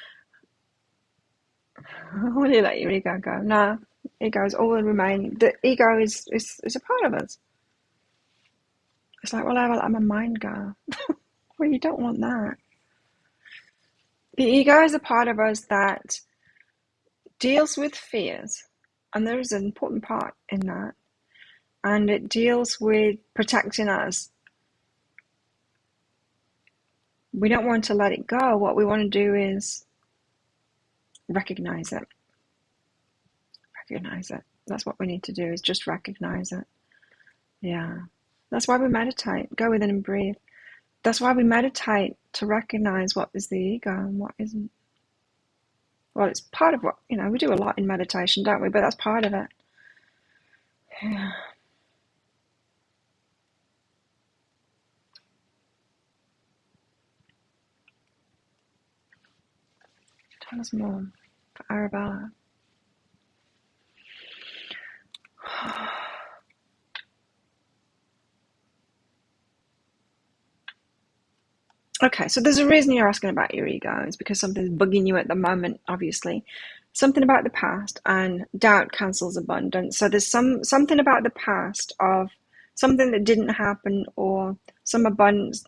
Will you let your ego go? No. Ego is all remaining. The ego is a part of us. It's like, well, I let my mind go. Well, you don't want that. The ego is a part of us that deals with fears, and there is an important part in that, and it deals with protecting us. We don't want to let it go. What we want to do is recognize it. Recognize it. That's what we need to do, is just recognize it. Yeah. That's why we meditate. Go within and breathe. That's why we meditate, to recognize what is the ego and what isn't. Well, it's part of what, we do a lot in meditation, don't we? But that's part of it. Yeah. Tell us more for Arabella. Okay, so there's a reason you're asking about your ego. It's because something's bugging you at the moment, obviously. Something about the past, and doubt cancels abundance. So there's something about the past of something that didn't happen, or some abundance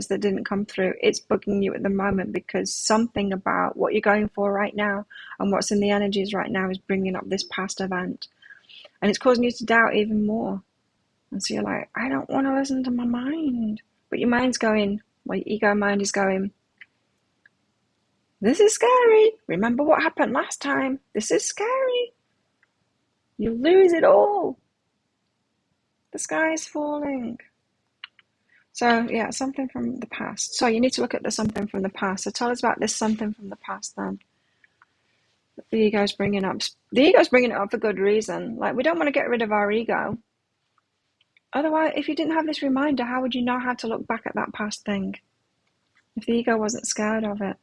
that didn't come through, it's bugging you at the moment because something about what you're going for right now and what's in the energies right now is bringing up this past event. And it's causing you to doubt even more. And so you're like, I don't want to listen to my mind. But your mind's going, well, your ego mind is going, this is scary. Remember what happened last time. This is scary. You lose it all. The sky is falling. So, yeah, something from the past. So you need to look at the something from the past. So tell us about this something from the past then. The ego's bringing up. The ego's bringing it up for good reason. Like, we don't want to get rid of our ego. Otherwise, if you didn't have this reminder, how would you know how to look back at that past thing? If the ego wasn't scared of it.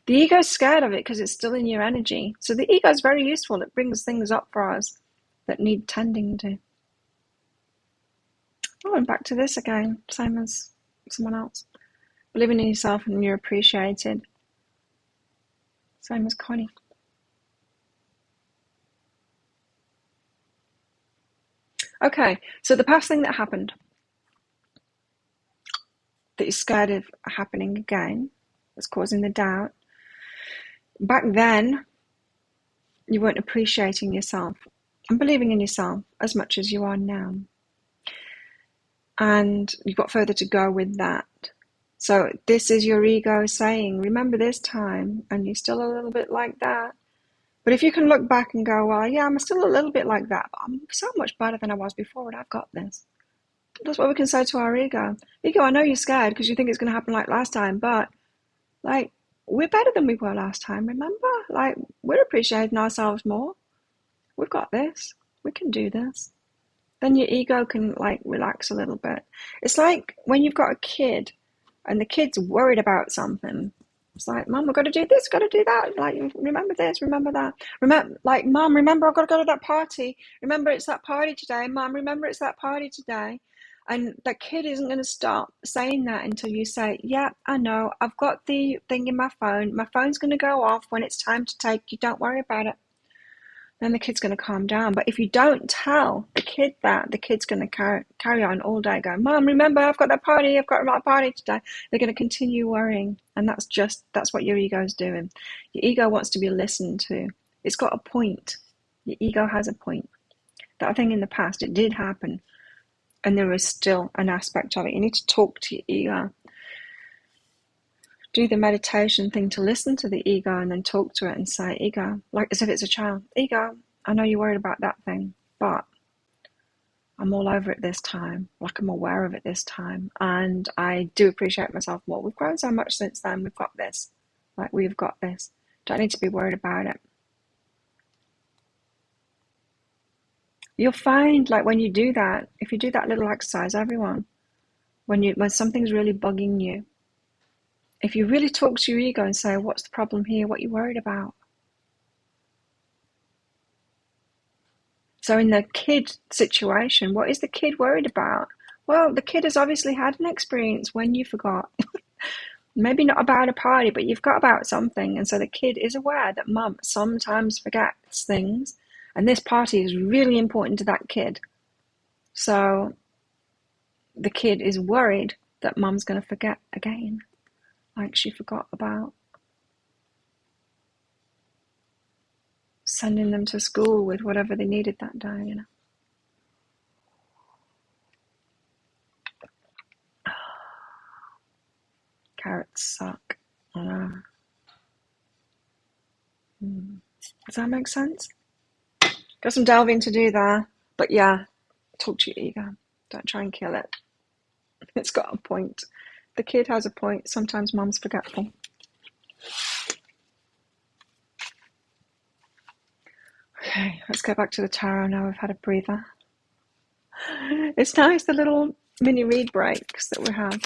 The ego's scared of it because it's still in your energy. So the ego is very useful. It brings things up for us that need tending to. Oh, and back to this again, same as someone else. Believing in yourself and you're appreciated. Same as Connie. Okay, so the past thing that happened that you're scared of happening again, that's causing the doubt. Back then, you weren't appreciating yourself and believing in yourself as much as you are now. And you've got further to go with that. So this is your ego saying, remember this time, and you're still a little bit like that. But if you can look back and go, well, yeah, I'm still a little bit like that, but I'm so much better than I was before, and I've got this. That's what we can say to our ego. Ego, I know you're scared because you think it's going to happen like last time, but like, we're better than we were last time, remember? Like, we're appreciating ourselves more. We've got this. We can do this. Then your ego can, like, relax a little bit. It's like when you've got a kid and the kid's worried about something. It's like, Mum, we've got to do this, got to do that. Like, remember this, remember that. Remember, like, Mum, remember I've got to go to that party. Remember it's that party today. Mum, remember it's that party today. And that kid isn't going to stop saying that until you say, yeah, I know. I've got the thing in my phone. My phone's going to go off when it's time to take you. Don't worry about it. Then the kid's going to calm down. But if you don't tell the kid that, the kid's going to carry on all day going, Mom, remember, I've got that party. I've got that party today. They're going to continue worrying. And that's what your ego is doing. Your ego wants to be listened to. It's got a point. Your ego has a point. That thing in the past, it did happen. And there is still an aspect of it. You need to talk to your ego. Do the meditation thing to listen to the ego and then talk to it and say, ego, like as if it's a child, ego, I know you're worried about that thing, but I'm all over it this time. Like, I'm aware of it this time. And I do appreciate myself more. We've grown so much since then. We've got this. Like, we've got this. Don't need to be worried about it. You'll find, like, when you do that, if you do that little exercise, everyone, when something's really bugging you, if you really talk to your ego and say, what's the problem here? What are you worried about? So in the kid situation, what is the kid worried about? Well, the kid has obviously had an experience when you forgot. Maybe not about a party, but you've got about something. And so the kid is aware that mum sometimes forgets things. And this party is really important to that kid. So the kid is worried that mum's going to forget again, like she forgot about sending them to school with whatever they needed that day, you know. Carrots suck. I know. Does that make sense? Got some delving to do there. But yeah, talk to your ego. Don't try and kill it. It's got a point. The kid has a point. Sometimes mum's forgetful. Okay, let's go back to the tarot now. We've had a breather. It's nice, the little mini read breaks that we have.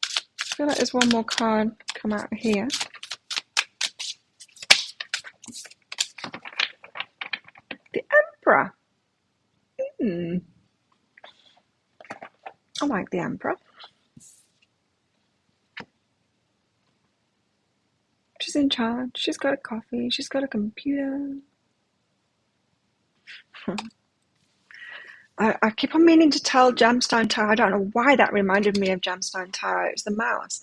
I feel like there's one more card come out here. The Emperor. I like the Emperor. She's in charge. She's got a coffee. She's got a computer. I keep on meaning to tell Gemstone Tarot. I don't know why that reminded me of Gemstone Tarot. It's the mouse.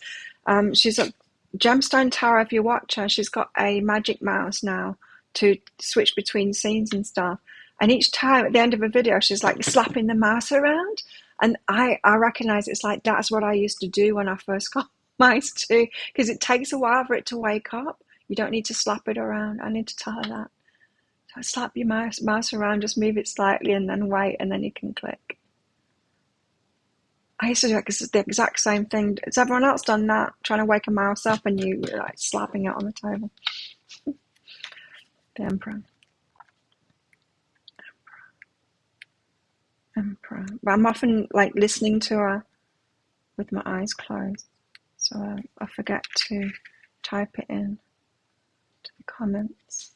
She's a Gemstone Tarot. If you watch her, she's got a magic mouse now to switch between scenes and stuff. And each time at the end of a video, she's like slapping the mouse around. And I recognize it's like that's what I used to do when I first got mice too, because it takes a while for it to wake up. You don't need to slap it around. I need to tell her that. So slap your mouse around, just move it slightly and then wait, and then you can click. I used to do it because it's the exact same thing. Has everyone else done that? Trying to wake a mouse up and you're like slapping it on the table. The Emperor. Emperor. But I'm often like listening to her with my eyes closed. So I forget to type it in to the comments.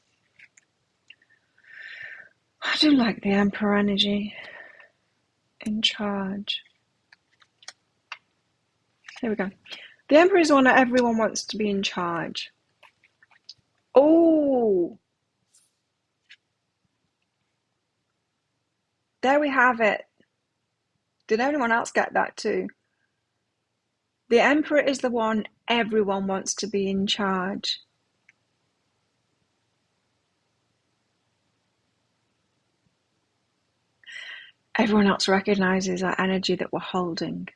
I do like the Emperor energy. In charge. Here we go. The Emperor is one that everyone wants to be in charge. Oh! There we have it. Did anyone else get that too? The Emperor is the one everyone wants to be in charge. Everyone else recognizes that energy that we're holding.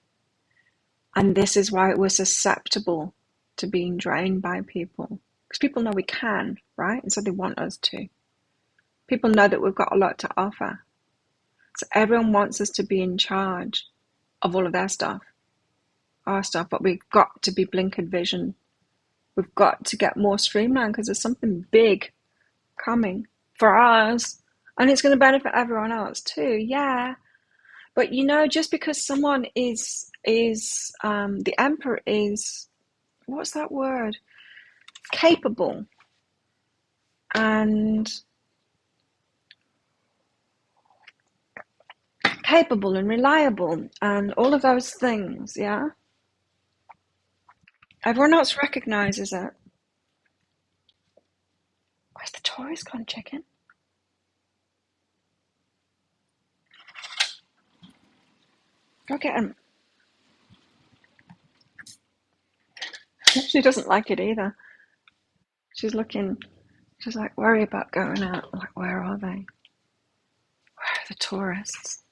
And this is why we're susceptible to being drained by people. Because people know we can, right? And so they want us to. People know that we've got a lot to offer. So everyone wants us to be in charge of all of their stuff, our stuff, but we've got to be blinkered vision. We've got to get more streamlined because there's something big coming for us. And it's going to benefit everyone else too, yeah. But you know, just because someone is the Emperor is, what's that word? Capable and reliable and all of those things, yeah. Everyone else recognizes it. Where's the Taurus gone, chicken? Go get him. She doesn't like it either. She's looking, she's like worried about going out. Like, where are they? Where are the tourists?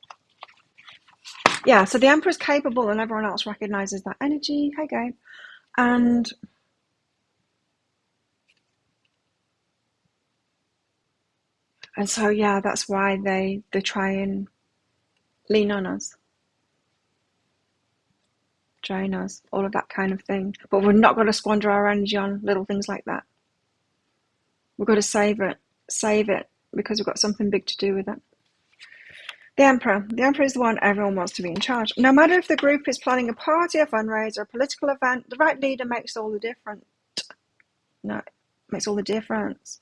Yeah, so the Emperor's capable and everyone else recognizes that energy. Hey, Gabe. And so, yeah, that's why they try and lean on us, drain us, all of that kind of thing. But we're not going to squander our energy on little things like that. We've got to save it, because we've got something big to do with it. The Emperor is the one everyone wants to be in charge. No matter if the group is planning a party, a fundraiser, a political event, the right leader makes all the difference. No, it makes all the difference.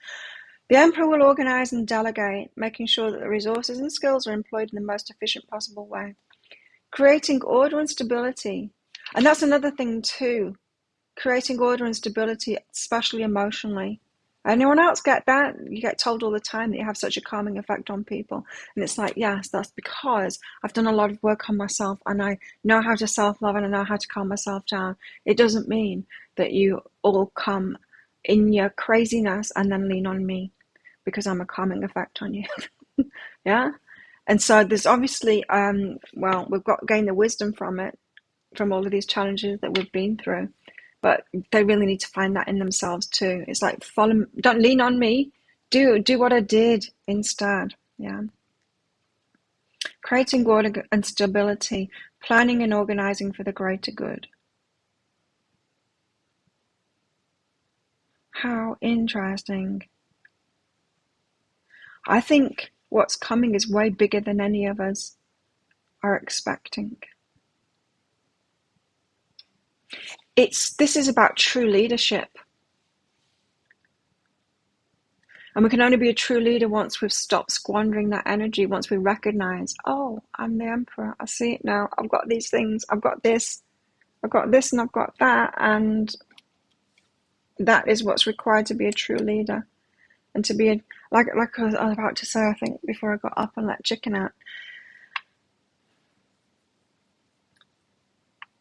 The Emperor will organize and delegate, making sure that the resources and skills are employed in the most efficient possible way. Creating order and stability. And that's another thing too. Creating order and stability, especially emotionally. Anyone else get that? You get told all the time that you have such a calming effect on people. And it's like, yes, that's because I've done a lot of work on myself and I know how to self-love and I know how to calm myself down. It doesn't mean that you all come in your craziness and then lean on me because I'm a calming effect on you. Yeah? And so there's obviously, we've got gained the wisdom from it, from all of these challenges that we've been through. But they really need to find that in themselves too. It's like, don't lean on me. Do what I did instead. Yeah. Creating order and stability, planning and organizing for the greater good. How interesting. I think what's coming is way bigger than any of us are expecting. This is about true leadership. And we can only be a true leader once we've stopped squandering that energy, once we recognize, oh, I'm the Emperor. I see it now. I've got these things. I've got this and I've got that. And that is what's required to be a true leader. And to be, like I was about to say, I think, before I got up and let chicken out.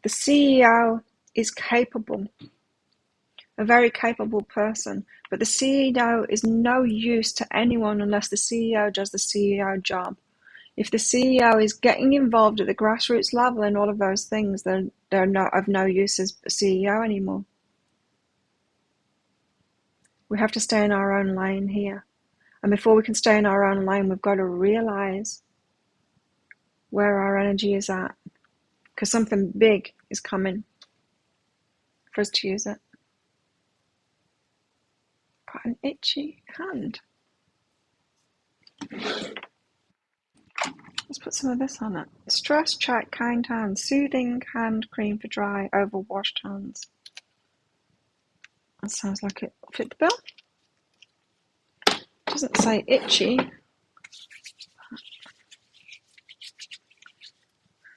The CEO is capable, a very capable person, but the CEO is no use to anyone unless the CEO does the CEO job. If the CEO is getting involved at the grassroots level and all of those things, then they're not of no use as a CEO anymore. We have to stay in our own lane here. And before we can stay in our own lane, we've got to realize where our energy is at. Because something big is coming for us to use it. Got an itchy hand. Let's put some of this on it. Stress check, kind hands, soothing hand cream for dry, overwashed hands. That sounds like it fit the bill. Doesn't say itchy.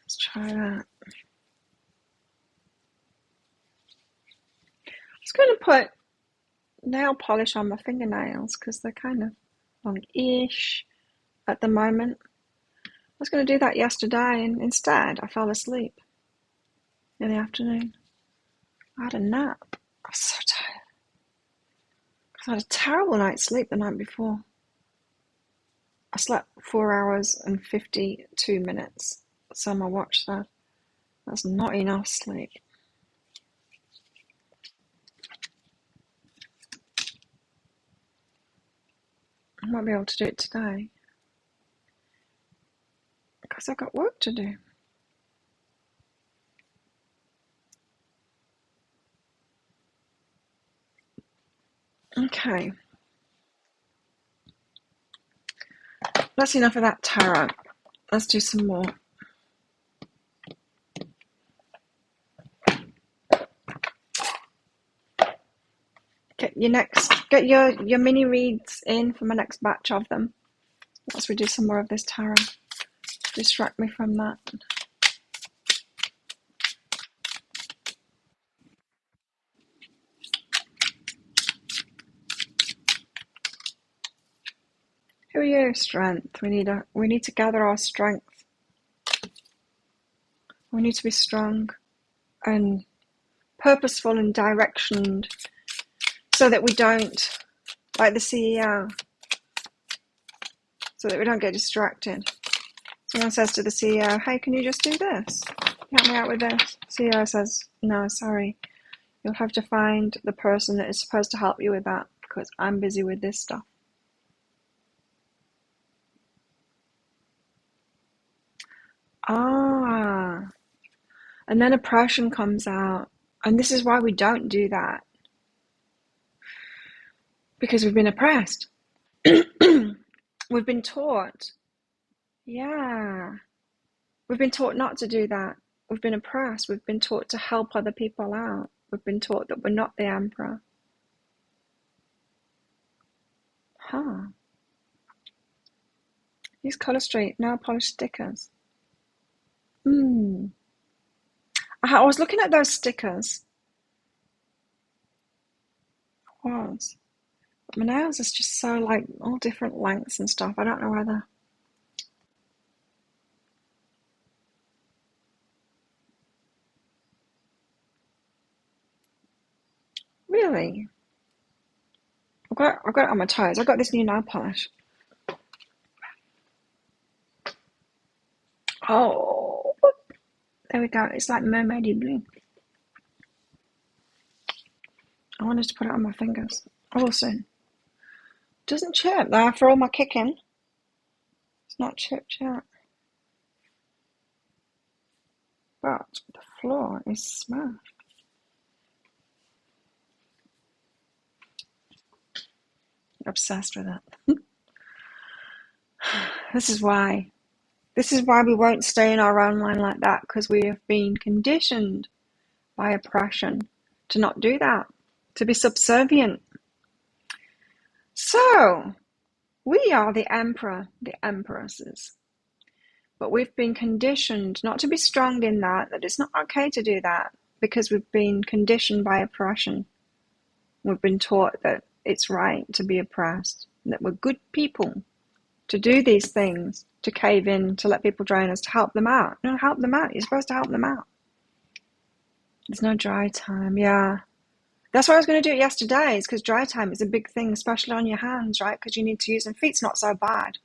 Let's try that. I'm just going to put nail polish on my fingernails because they're kind of long-ish at the moment. I was going to do that yesterday and instead I fell asleep in the afternoon. I had a nap. I was so tired. I had a terrible night's sleep the night before. I slept 4 hours and 52 minutes. So my watch said that's not enough sleep. I won't be able to do it today because I've got work to do. Okay. That's enough of that tarot. Let's do some more. Get your mini reads in for my next batch of them. As we do some more of this tarot. Distract me from that. Who are you? Strength. We need to gather our strength. We need to be strong and purposeful and directioned so that we don't, like the CEO, so that we don't get distracted. Someone says to the CEO, hey, can you just do this? Help me out with this. CEO says, no, sorry. You'll have to find the person that is supposed to help you with that because I'm busy with this stuff. And then oppression comes out. And this is why we don't do that. Because we've been oppressed. We've been taught. Yeah. We've been taught not to do that. We've been oppressed. We've been taught to help other people out. We've been taught that we're not the emperor. Use Colour Street, nail polish stickers. I was looking at those stickers. But my nails is just so like all different lengths and stuff. I don't know whether. Really? I've got it on my toes. I've got this new nail polish. Oh, there we go. It's like mermaidy blue. I wanted to put it on my fingers. I will soon. Doesn't chip though for all my kicking. It's not chipped yet. But the floor is smashed. Obsessed with it. This is why we won't stay in our own line like that, because we have been conditioned by oppression to not do that, to be subservient. So, we are the emperor, the empresses. But we've been conditioned not to be strong in that it's not okay to do that, because we've been conditioned by oppression. We've been taught that it's right to be oppressed, that we're good people to do these things, to cave in, to let people drain us, to help them out. No, help them out. You're supposed to help them out. There's no dry time. Yeah. That's why I was going to do it yesterday, is because dry time is a big thing, especially on your hands, right? Because you need to use them. Feet's not so bad.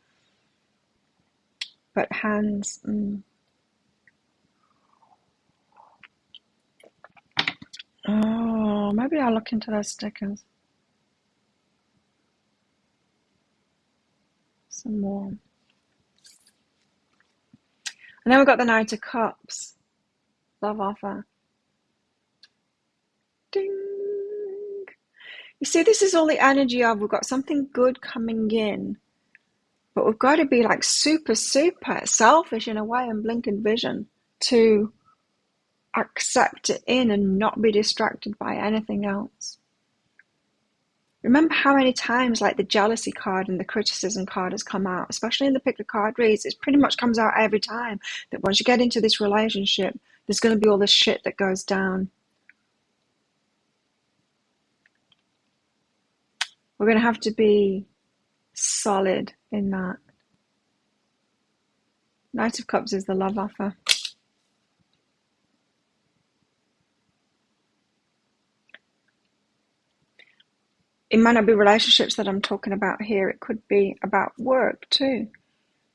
But hands, Oh, maybe I'll look into those stickers. Some more. And then we've got the Knight of Cups. Love offer. Ding. You see, this is all the energy of we've got something good coming in, but we've got to be like super, super selfish in a way and blinking vision to accept it in and not be distracted by anything else. Remember how many times like the jealousy card and the criticism card has come out, especially in the pick the card reads. It pretty much comes out every time that once you get into this relationship, there's going to be all this shit that goes down. We're going to have to be solid in that. Knight of Cups is the love offer. It might not be relationships that I'm talking about here. It could be about work too.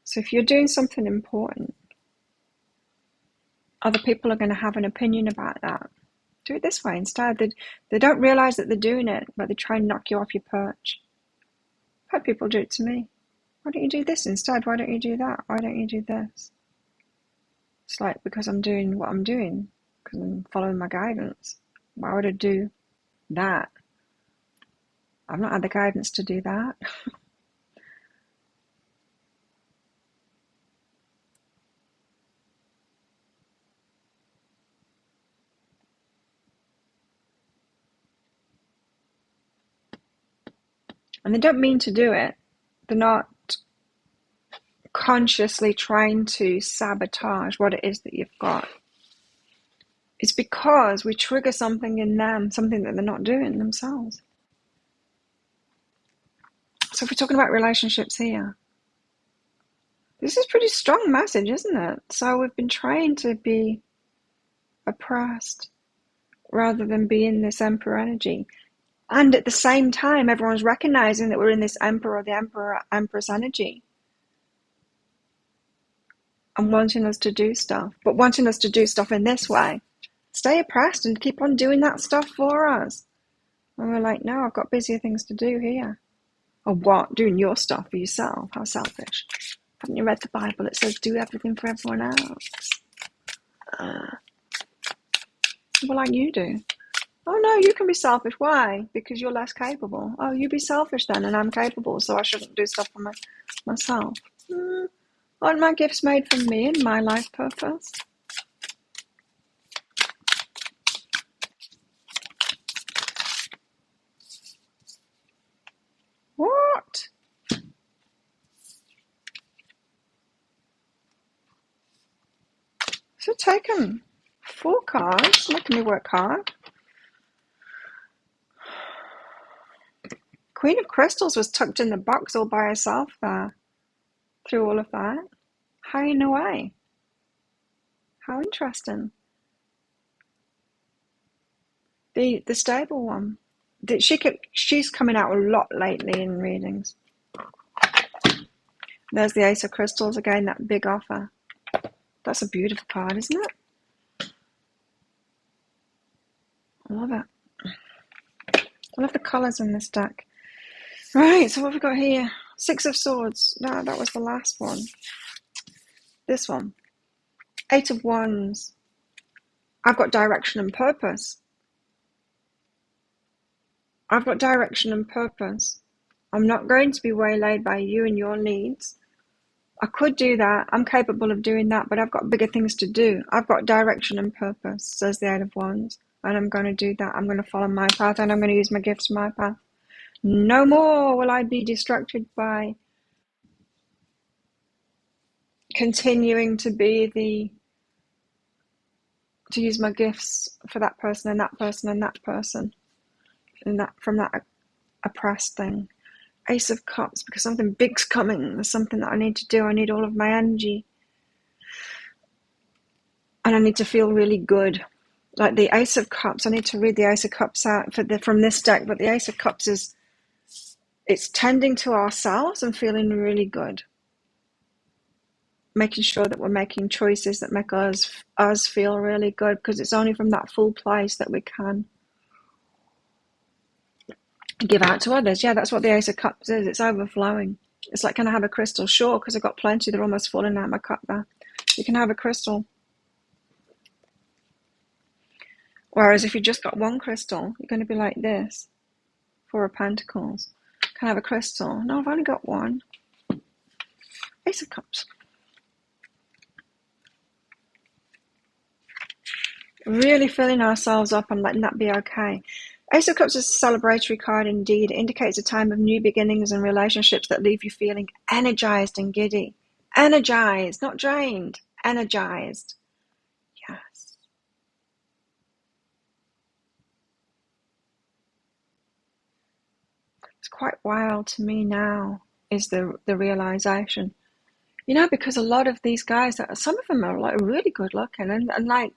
So if you're doing something important, other people are going to have an opinion about that. Do it this way instead. They don't realize that they're doing it, but they try and knock you off your perch. I've had people do it to me. Why don't you do this instead? Why don't you do that? Why don't you do this? It's like, because I'm doing what I'm doing, because I'm following my guidance. Why would I do that? I've not had the guidance to do that. And they don't mean to do it. They're not consciously trying to sabotage what it is that you've got. It's because we trigger something in them, something that they're not doing themselves. So if we're talking about relationships here, this is a pretty strong message, isn't it? So we've been trained to be oppressed rather than be in this emperor energy. And at the same time, everyone's recognizing that we're in this emperor, the empress energy. And wanting us to do stuff, but wanting us to do stuff in this way. Stay oppressed and keep on doing that stuff for us. And we're like, no, I've got busier things to do here. Or what? Doing your stuff for yourself? How selfish. Haven't you read the Bible? It says do everything for everyone else. Well, like you do. Oh no, you can be selfish. Why? Because you're less capable. Oh, you be selfish then, and I'm capable, so I shouldn't do stuff for myself. Aren't my gifts made for me and my life purpose? What? So taken 4 cards, making me work hard. Queen of Crystals was tucked in the box all by herself there, through all of that. Hiding away. How interesting. The stable one. She's coming out a lot lately in readings. There's the Ace of Crystals again, that big offer. That's a beautiful card, isn't it? I love it. I love the colours in this deck. Right, so what have we got here? 6 of Swords. No, that was the last one. This one. 8 of Wands. I've got direction and purpose. I've got direction and purpose. I'm not going to be waylaid by you and your needs. I could do that. I'm capable of doing that, but I've got bigger things to do. I've got direction and purpose, says the 8 of Wands. And I'm going to do that. I'm going to follow my path, and I'm going to use my gifts for my path. No more will I be distracted by continuing to be to use my gifts for that person and that person and that person. And that from that oppressed thing. Ace of Cups, because something big's coming. There's something that I need to do. I need all of my energy. And I need to feel really good like the Ace of Cups. I need to read the Ace of Cups out from this deck, but the Ace of Cups it's tending to ourselves and feeling really good. Making sure that we're making choices that make us feel really good, because it's only from that full place that we can give out to others. Yeah, that's what the Ace of Cups is. It's overflowing. It's like, can I have a crystal? Sure, because I've got plenty. They're almost falling out my cup there. You can have a crystal. Whereas if you just got one crystal, you're going to be like this. Four of Pentacles. Can I have a crystal? No, I've only got one. Ace of Cups. Really filling ourselves up and letting that be okay. Ace of Cups is a celebratory card indeed. It indicates a time of new beginnings and relationships that leave you feeling energized and giddy. Energized, not drained. Energized. Yes. It's quite wild to me now, is the realization. You know, because a lot of these guys, some of them are like really good looking, and like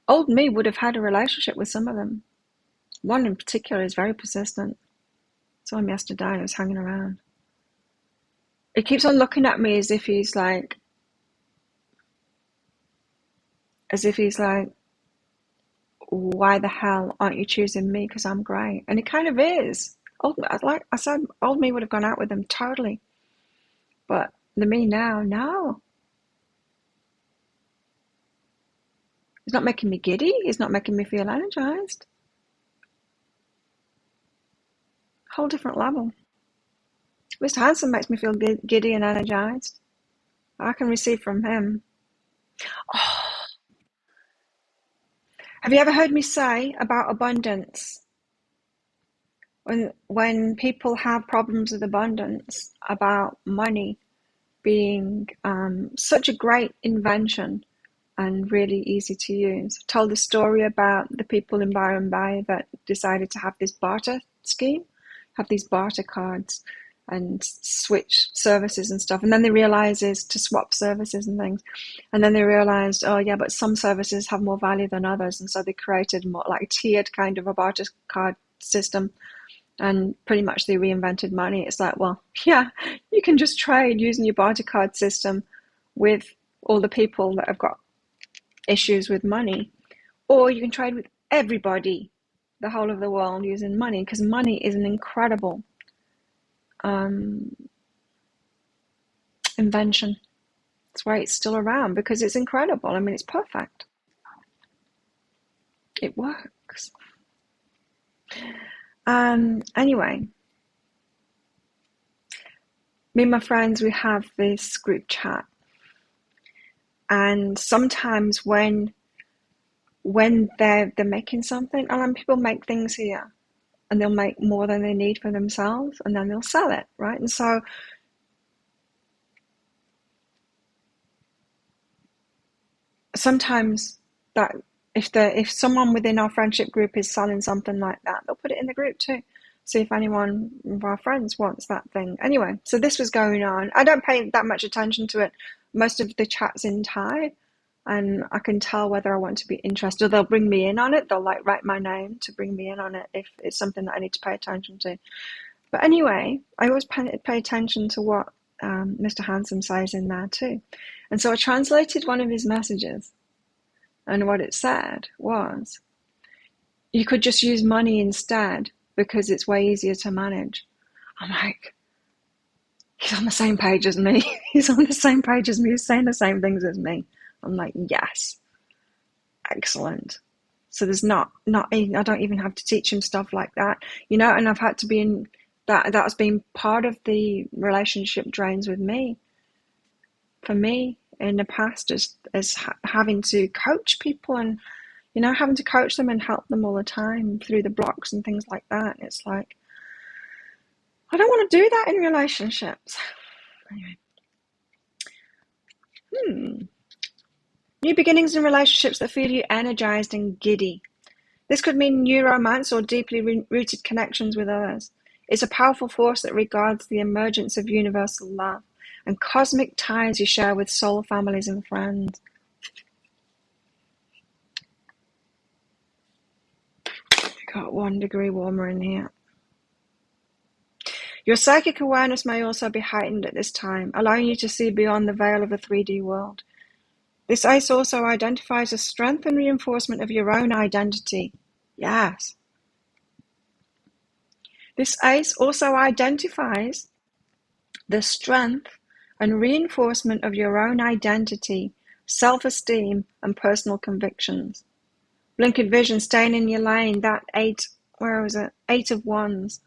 old me would have had a relationship with some of them. One in particular is very persistent. Saw him yesterday and I was hanging around. He keeps on looking at me as if he's like, why the hell aren't you choosing me? Because I'm great. And it kind of is. Like I said, old me would have gone out with him totally. But the me now, no. He's not making me giddy. He's not making me feel energized. Whole different level. Mr. Handsome makes me feel giddy and energized. I can receive from him. Oh. Have you ever heard me say about abundance? When people have problems with abundance, about money being such a great invention and really easy to use. I told the story about the people in Byron Bay that decided to have this barter scheme, have these barter cards and switch services and stuff. And then they realized is to swap services and things. And then they realized, oh yeah, but some services have more value than others. And so they created more like a tiered kind of a barter card system. And pretty much they reinvented money. It's like, well, yeah, you can just trade using your barter card system with all the people that have got issues with money, or you can trade with everybody, the whole of the world, using money, because money is an incredible invention. That's why it's still around, because it's incredible. I mean, it's perfect. It works. Anyway, me and my friends, we have this group chat, and sometimes when they're making something, and people make things here, and they'll make more than they need for themselves, and then they'll sell it, right? And so sometimes that if someone within our friendship group is selling something like that, they'll put it in the group too. See if anyone of our friends wants that thing. Anyway, so this was going on. I don't pay that much attention to it. Most of the chat's in Thai, and I can tell whether I want to be interested. They'll bring me in on it. They'll like write my name to bring me in on it if it's something that I need to pay attention to. But anyway, I always pay attention to what Mr. Handsome says in there too. And so I translated one of his messages, and what it said was, you could just use money instead because it's way easier to manage. I'm like, he's on the same page as me. He's on the same page as me. He's saying the same things as me. I'm like, yes, excellent. So there's not I don't even have to teach him stuff like that, you know. And I've had to be in that's been part of the relationship drains with me, for me in the past, as having to coach people and, you know, having to coach them and help them all the time through the blocks and things like that. It's like, I don't want to do that in relationships. Anyway. New beginnings in relationships that feel you energized and giddy. This could mean new romance or deeply rooted connections with others. It's a powerful force that regards the emergence of universal love and cosmic ties you share with soul families and friends. got 1 degree warmer in here. Your psychic awareness may also be heightened at this time, allowing you to see beyond the veil of the 3D world. This ace also identifies a strength and reinforcement of your own identity. Yes. This ace also identifies the strength and reinforcement of your own identity, self-esteem, and personal convictions. Blinkered vision, staying in your lane, that 8, where was it? 8 of Wands.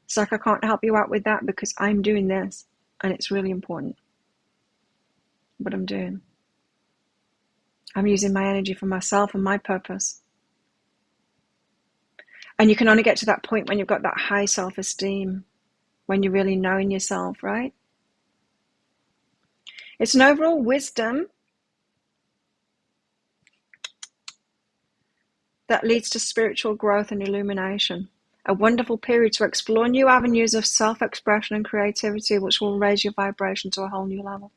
It's like I can't help you out with that because I'm doing this and it's really important what I'm doing. I'm using my energy for myself and my purpose. And you can only get to that point when you've got that high self-esteem, when you're really knowing yourself, right? It's an overall wisdom that leads to spiritual growth and illumination. A wonderful period to explore new avenues of self-expression and creativity, which will raise your vibration to a whole new level.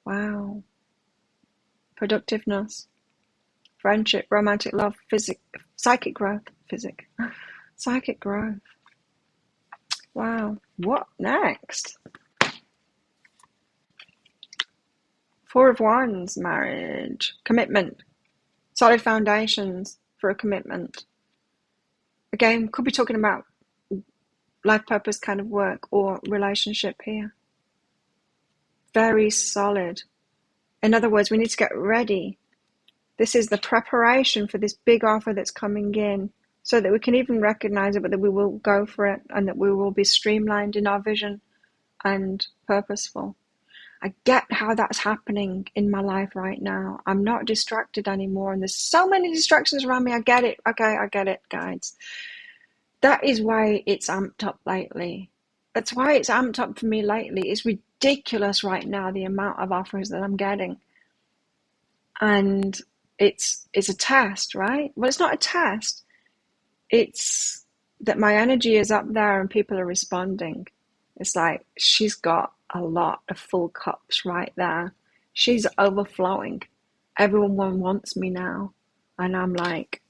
Wow. Productiveness, friendship, romantic love, psychic growth. Psychic growth. Wow. What next? 4 of Wands, marriage, commitment, solid foundations for a commitment. Again, could be talking about life purpose kind of work or relationship here. Very solid. In other words, we need to get ready. This is the preparation for this big offer that's coming in so that we can even recognize it, but that we will go for it and that we will be streamlined in our vision and purposeful. I get how that's happening in my life right now. I'm not distracted anymore, and there's so many distractions around me. I get it. Okay, I get it, guys. That is why it's amped up lately. That's why it's amped up for me lately. It's ridiculous right now, the amount of offers that I'm getting. And it's a test, right? Well, it's not a test. It's that my energy is up there and people are responding. It's like she's got a lot of full cups right there. She's overflowing. Everyone wants me now. And I'm like,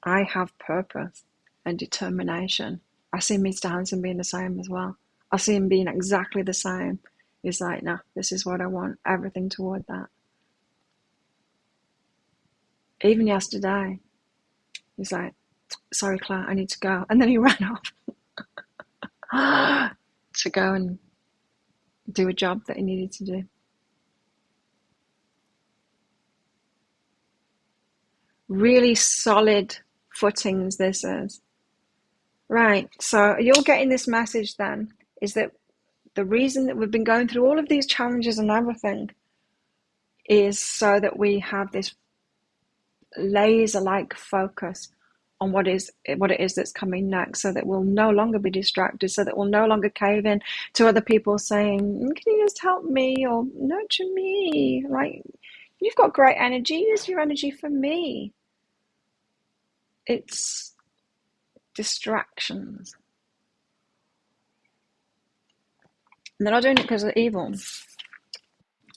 I have purpose and determination. I see Mr. Hanson being the same as well. I see him being exactly the same. He's like, no, this is what I want. Everything toward that. Even yesterday, he's like, sorry, Claire, I need to go. And then he ran off to go and do a job that he needed to do. Really solid footings this is. Right, so you're getting this message then, is that the reason that we've been going through all of these challenges and everything is so that we have this laser-like focus on what it is that's coming next, so that we'll no longer be distracted, so that we'll no longer cave in to other people saying, can you just help me or nurture me? Like, you've got great energy, use your energy for me. It's distractions. And they're not doing it because they're evil.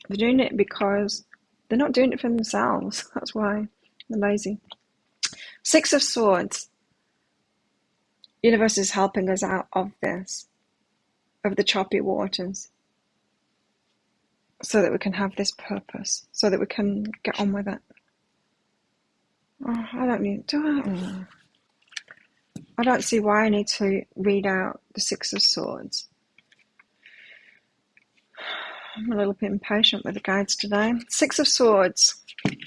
They're doing it because they're not doing it for themselves. That's why they're lazy. 6 of Swords. Universe is helping us out of this, of the choppy waters, so that we can have this purpose, so that we can get on with it. Oh, I don't see why I need to read out the 6 of Swords. I'm a little bit impatient with the guides today. 6 of Swords. It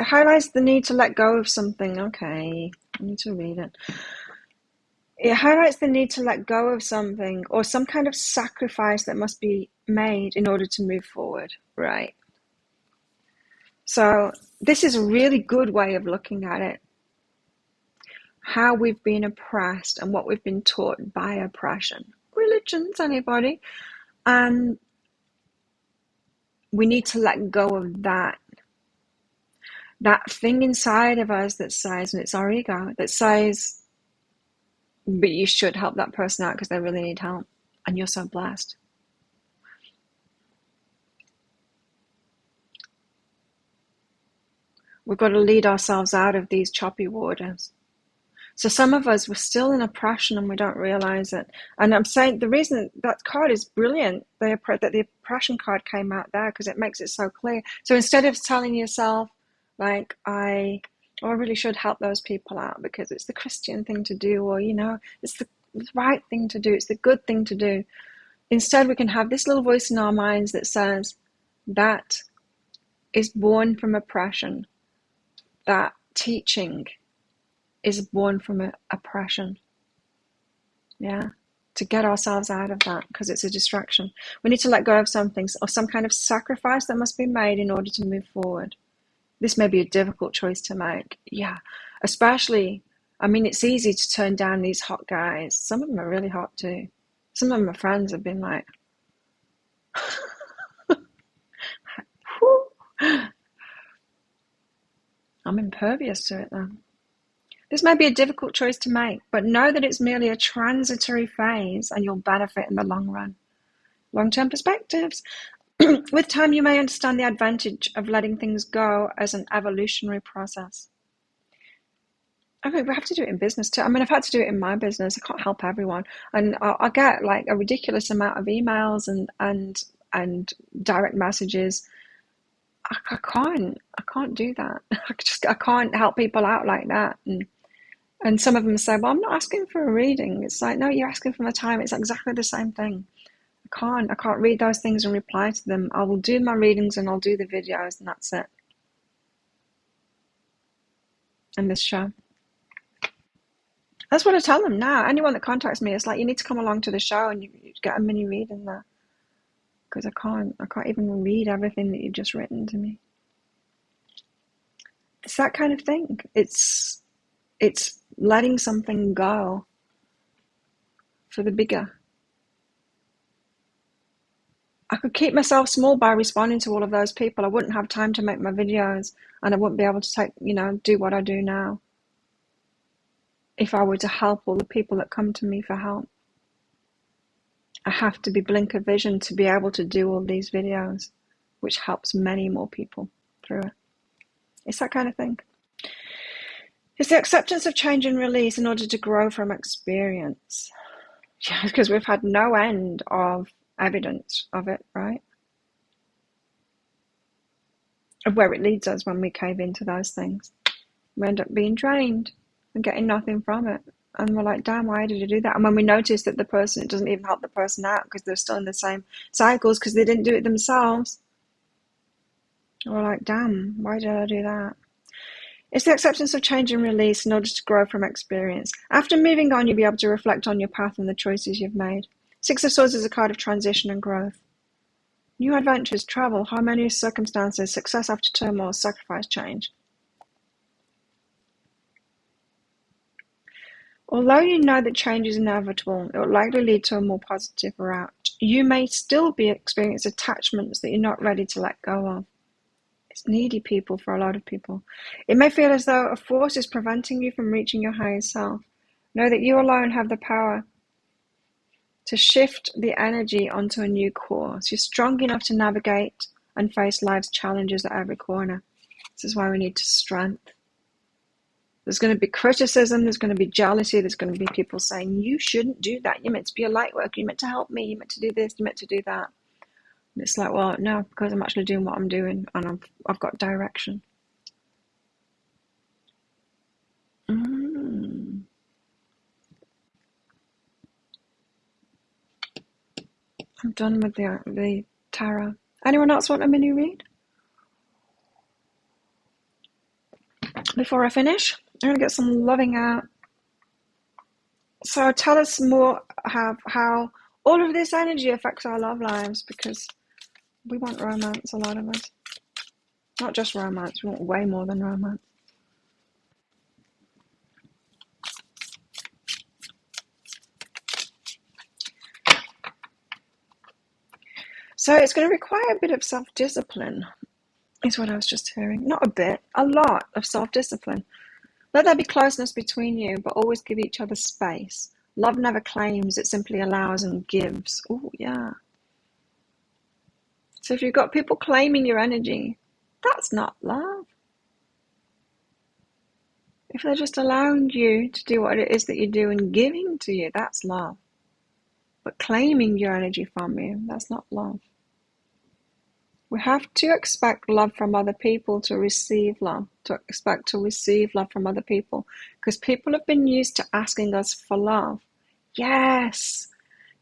highlights the need to let go of something. Okay, I need to read it. It highlights the need to let go of something or some kind of sacrifice that must be made in order to move forward, right? So this is a really good way of looking at it. How we've been oppressed and what we've been taught by oppression. Religions, anybody. And we need to let go of that. That thing inside of us that says, and it's our ego, that says, but you should help that person out because they really need help. And you're so blessed. We've got to lead ourselves out of these choppy waters. So some of us, we're still in oppression and we don't realize it. And I'm saying the reason that card is brilliant, that the oppression card came out there, because it makes it so clear. So instead of telling yourself, like, I really should help those people out because it's the Christian thing to do, or, it's the right thing to do, it's the good thing to do. Instead, we can have this little voice in our minds that says, that is born from oppression. That teaching is born from oppression. Yeah, to get ourselves out of that, because it's a distraction. We need to let go of some things, or some kind of sacrifice that must be made in order to move forward. This may be a difficult choice to make. Yeah, especially, it's easy to turn down these hot guys. Some of them are really hot too. Some of my friends have been like, whew. I'm impervious to it then. This may be a difficult choice to make, but know that it's merely a transitory phase and you'll benefit in the long run. Long-term perspectives. With time, you may understand the advantage of letting things go as an evolutionary process. We have to do it in business too. I've had to do it in my business. I can't help everyone. And I get like a ridiculous amount of emails and direct messages. I can't do that. I can't help people out like that. And some of them say, well, I'm not asking for a reading. It's like, no, you're asking for my time. It's exactly the same thing. I can't read those things and reply to them. I will do my readings and I'll do the videos, and that's it. And this show. That's what I tell them now. Anyone that contacts me, it's like, you need to come along to the show and you get a mini reading there. Because I can't even read everything that you've just written to me. It's that kind of thing. It's letting something go for the bigger. I could keep myself small by responding to all of those people. I wouldn't have time to make my videos, and I wouldn't be able to do what I do now if I were to help all the people that come to me for help. I have to be blinker vision to be able to do all these videos, which helps many more people through it. It's that kind of thing. It's the acceptance of change and release in order to grow from experience. Yeah, because we've had no end of evidence of it, right? Of where it leads us when we cave into those things. We end up being drained and getting nothing from it. And we're like, damn, why did you do that? And when we notice that it doesn't even help the person out because they're still in the same cycles because they didn't do it themselves. We're like, damn, why did I do that? It's the acceptance of change and release in order to grow from experience. After moving on, you'll be able to reflect on your path and the choices you've made. Six of Swords is a card of transition and growth. New adventures, travel, harmonious circumstances, success after turmoil, sacrifice, change. Although you know that change is inevitable, it will likely lead to a more positive route. You may still be experiencing attachments that you're not ready to let go of. It's needy people for a lot of people. It may feel as though a force is preventing you from reaching your higher self. Know that you alone have the power to shift the energy onto a new course. You're strong enough to navigate and face life's challenges at every corner. This is why we need strength. There's going to be criticism, there's going to be jealousy, there's going to be people saying, you shouldn't do that. You're meant to be a light worker, you're meant to help me, you're meant to do this, you're meant to do that. And it's like, well, no, because I'm actually doing what I'm doing and I've got direction. I'm done with the tarot. Anyone else want a mini read? Before I finish, I'm going to get some loving out. So tell us more how all of this energy affects our love lives, because we want romance, a lot of us. Not just romance, we want way more than romance. So it's going to require a bit of self-discipline, is what I was just hearing. Not a bit, a lot of self-discipline. Let there be closeness between you, but always give each other space. Love never claims, it simply allows and gives. Oh, yeah. So if you've got people claiming your energy, that's not love. If they're just allowing you to do what it is that you do and giving to you, that's love. But claiming your energy from you, that's not love. We have to expect love from other people to receive love, to expect to receive love from other people, because people have been used to asking us for love. Yes,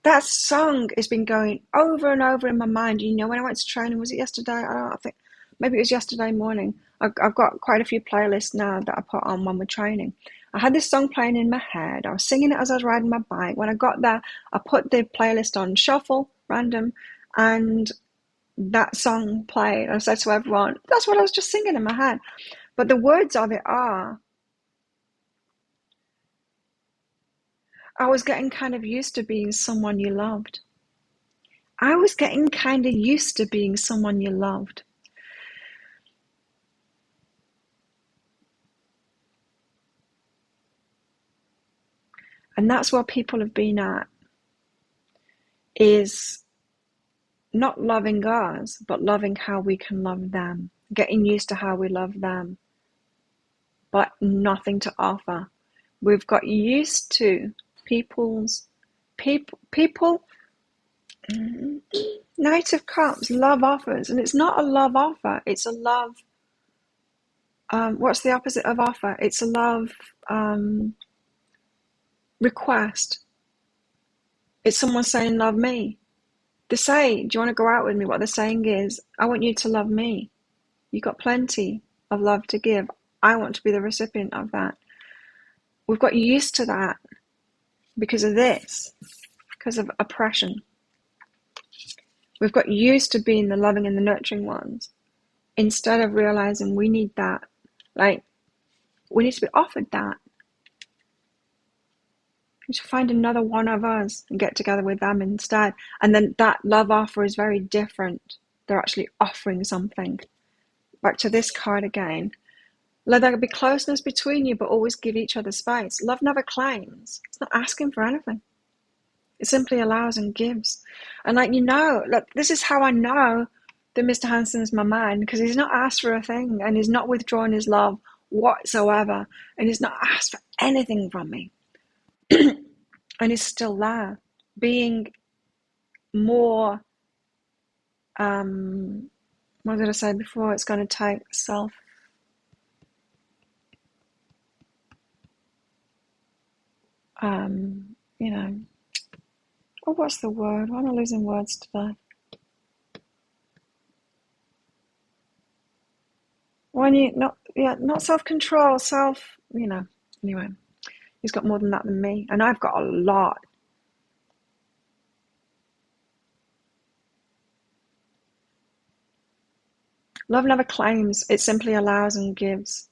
that song has been going over and over in my mind. You know, when I went to training, was it yesterday? I think maybe it was yesterday morning. I've got quite a few playlists now that I put on when we're training. I had this song playing in my head. I was singing it as I was riding my bike. When I got there, I put the playlist on shuffle, random, and that song played. I said to everyone, that's what I was just singing in my head. But the words of it are, I was getting kind of used to being someone you loved. I was getting kind of used to being someone you loved. And that's what people have been at, is not loving us, but loving how we can love them. Getting used to how we love them, but nothing to offer. We've got used to people, Knight of Cups, love offers, and it's not a love offer, it's a love, what's the opposite of offer? It's a love request. It's someone saying, love me. They say, do you want to go out with me? What they're saying is, I want you to love me. You've got plenty of love to give. I want to be the recipient of that. We've got used to that because of this, because of oppression. We've got used to being the loving and the nurturing ones, instead of realizing we need that. Like, we need to be offered that. We should find another one of us and get together with them instead. And then that love offer is very different. They're actually offering something. Back to this card again. Let there be closeness between you, but always give each other space. Love never claims. It's not asking for anything. It simply allows and gives. And this is how I know that Mr. Hansen's my man, because he's not asked for a thing, and he's not withdrawn his love whatsoever, and he's not asked for anything from me. And he's still there, being more, what did I say before? It's going to take self. What's the word? Why am I losing words today? When you, not self-control, anyway, he's got more than that than me, and I've got a lot. Love never claims, it simply allows and gives.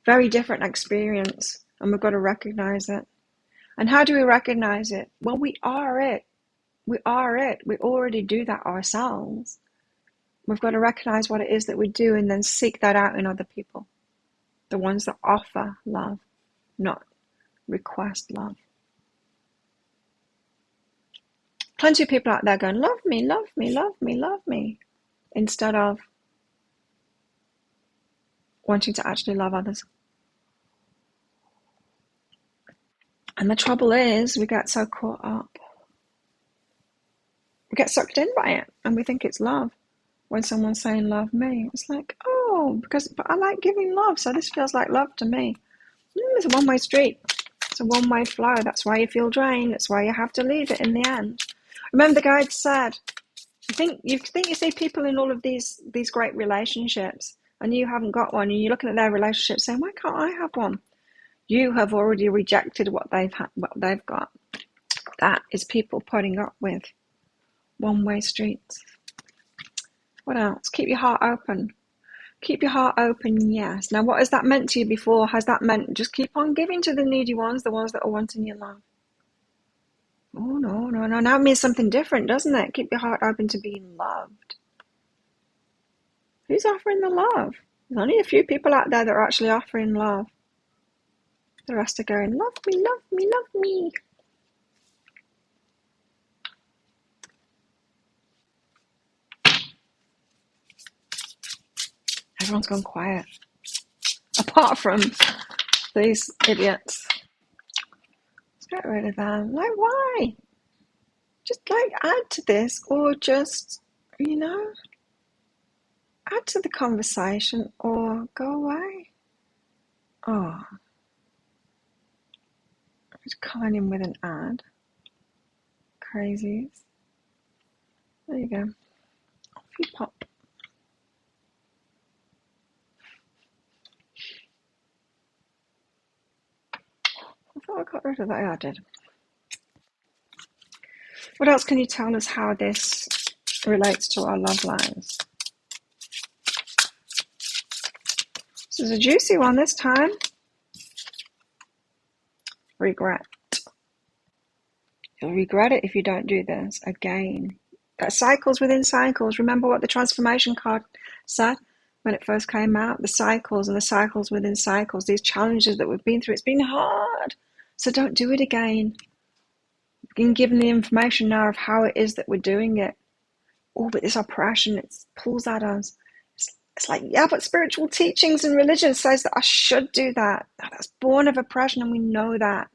Very different experience, and we've got to recognize it. And how do we recognize it? Well, we are it. We are it. We already do that ourselves. We've got to recognize what it is that we do and then seek that out in other people. The ones that offer love, not request love. Plenty of people out there going, love me, love me, love me, love me, instead of wanting to actually love others. And the trouble is, we get so caught up. We get sucked in by it, and we think it's love. When someone's saying, love me, it's like, but I like giving love, so this feels like love to me. It's a one-way street. It's a one-way flow. That's why you feel drained. That's why you have to leave it in the end. Remember, the guide said, you see people in all of these great relationships, and you haven't got one, and you're looking at their relationship saying, why can't I have one? You have already rejected what they've got. That is people putting up with one-way streets. What else? Keep your heart open. Keep your heart open, yes. Now, what has that meant to you before? Has that meant just keep on giving to the needy ones, the ones that are wanting your love? Oh, no. Now it means something different, doesn't it? Keep your heart open to being loved. Who's offering the love? There's only a few people out there that are actually offering love. The rest are going, love me, love me, love me. Everyone's gone quiet. apart from these idiots. Let's get rid of them. Like, why? Just like add to this, or just, you know, add to the conversation, or go away. Oh, just coming in with an ad. Crazies. There you go. Off you pop. I thought I got rid of that. Yeah, I did. What else can you tell us how this relates to our love lives? This is a juicy one this time. Regret. You'll regret it if you don't do this again. Cycles within cycles. Remember what the transformation card said when it first came out? The cycles and the cycles within cycles. These challenges that we've been through. It's been hard. So don't do it again. Being given the information now of how it is that we're doing it. Oh, but this oppression, it pulls at us. It's like, yeah, but spiritual teachings and religion says that I should do that. That's born of oppression, and we know that.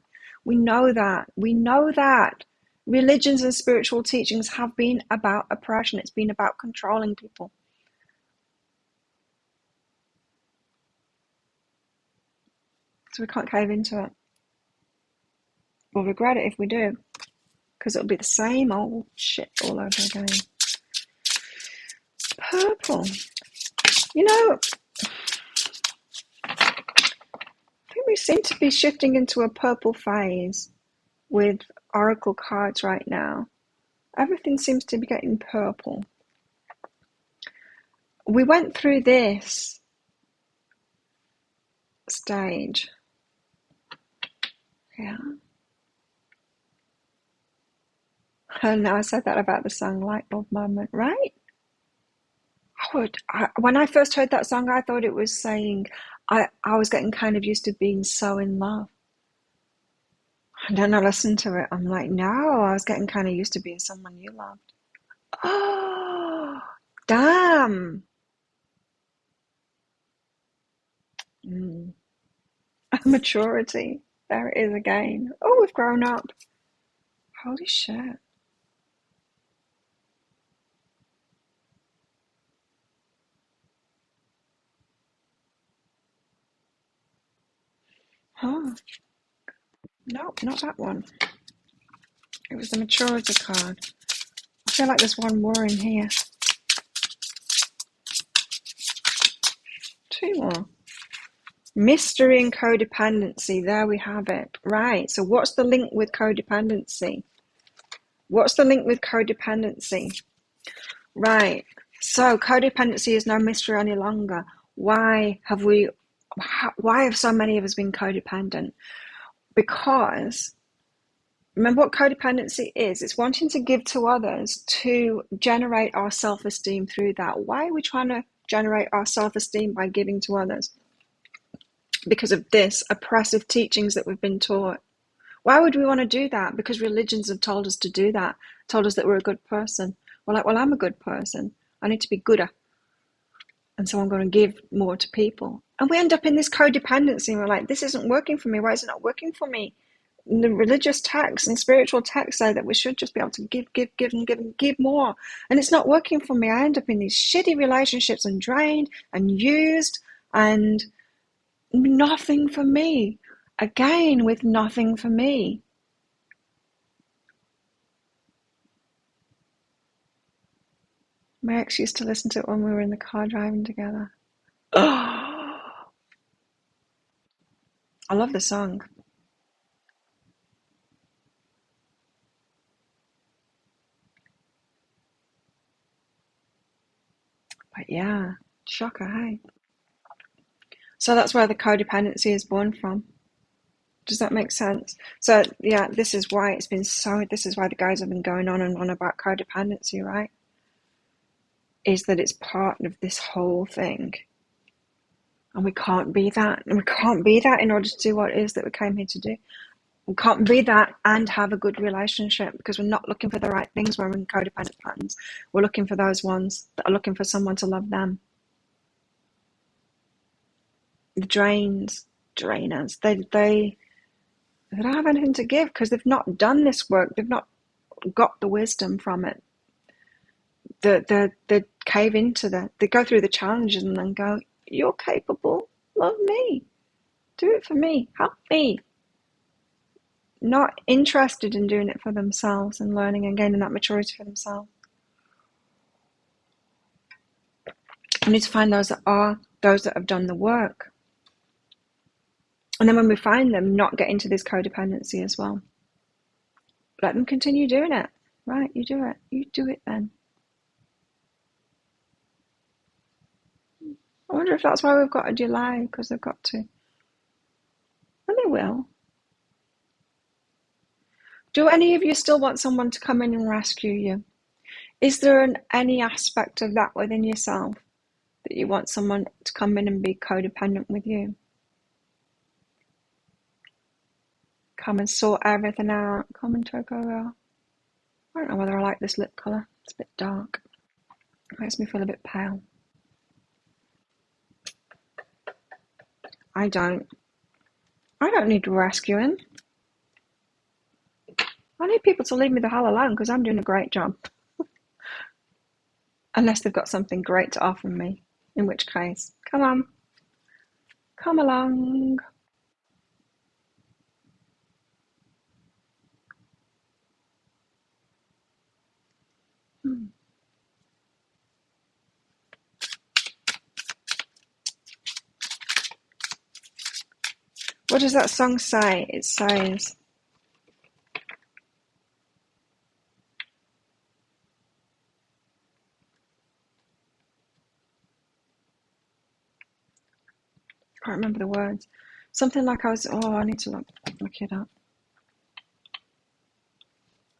We know that. We know that. Religions and spiritual teachings have been about oppression. It's been about controlling people. So we can't cave into it. We'll regret it if we do, because it'll be the same old shit all over again. Purple. You know, I think we seem to be shifting into a purple phase with oracle cards right now. Everything seems to be getting purple. We went through this stage. Yeah. And now I said that about the song Light Bulb Moment, right? When I first heard that song, I thought it was saying I was getting kind of used to being so in love. And then I listened to it. I'm like, no, I was getting kind of used to being someone you loved. Oh, damn. Maturity. There it is again. Oh, we've grown up. Holy shit. Huh. No, not that one. It was the maturity card. I feel like there's one more in here. Two more. Mystery and codependency. There we have it. Right. So what's the link with codependency? What's the link with codependency? Right. So codependency is no mystery any longer. Why have so many of us been codependent? Because remember what codependency is. It's wanting to give to others to generate our self-esteem through that. Why are we trying to generate our self-esteem by giving to others? Because of this oppressive teachings that we've been taught. Why would we want to do that? Because religions have told us to do that, told us that we're a good person. We're like, well, I'm a good person. I need to be gooder. And so I'm going to give more to people. And we end up in this codependency. And we're like, this isn't working for me. Why is it not working for me? And the religious texts and spiritual texts say that we should just be able to give more. And it's not working for me. I end up in these shitty relationships and drained and used and nothing for me. Again, with nothing for me. My ex used to listen to it when we were in the car driving together. Oh, I love the song. But yeah, shocker, hey? So that's where the codependency is born from. Does that make sense? So yeah, this is why the guys have been going on and on about codependency, right? Is that it's part of this whole thing. And we can't be that. And we can't be that in order to do what it is that we came here to do. We can't be that and have a good relationship, because we're not looking for the right things when we're in codependent patterns. We're looking for those ones that are looking for someone to love them. the drainers. They don't have anything to give because they've not done this work. They've not got the wisdom from it. They cave into that. They go through the challenges and then go, "You're capable. Love me. Do it for me. Help me." Not interested in doing it for themselves and learning and gaining that maturity for themselves. We need to find those that have done the work. And then when we find them, not get into this codependency as well. Let them continue doing it. Right, you do it. You do it then. I wonder if that's why we've got a delay, because they've got to. And they will. Do any of you still want someone to come in and rescue you? Is there any aspect of that within yourself that you want someone to come in and be codependent with you? Come and sort everything out. Come and take over. I don't know whether I like this lip colour. It's a bit dark. It makes me feel a bit pale. I don't need rescuing. I need people to leave me the hell alone because I'm doing a great job. Unless they've got something great to offer me, in which case, come on, come along. What does that song say? It says, I can't remember the words. Something like I need to look it up.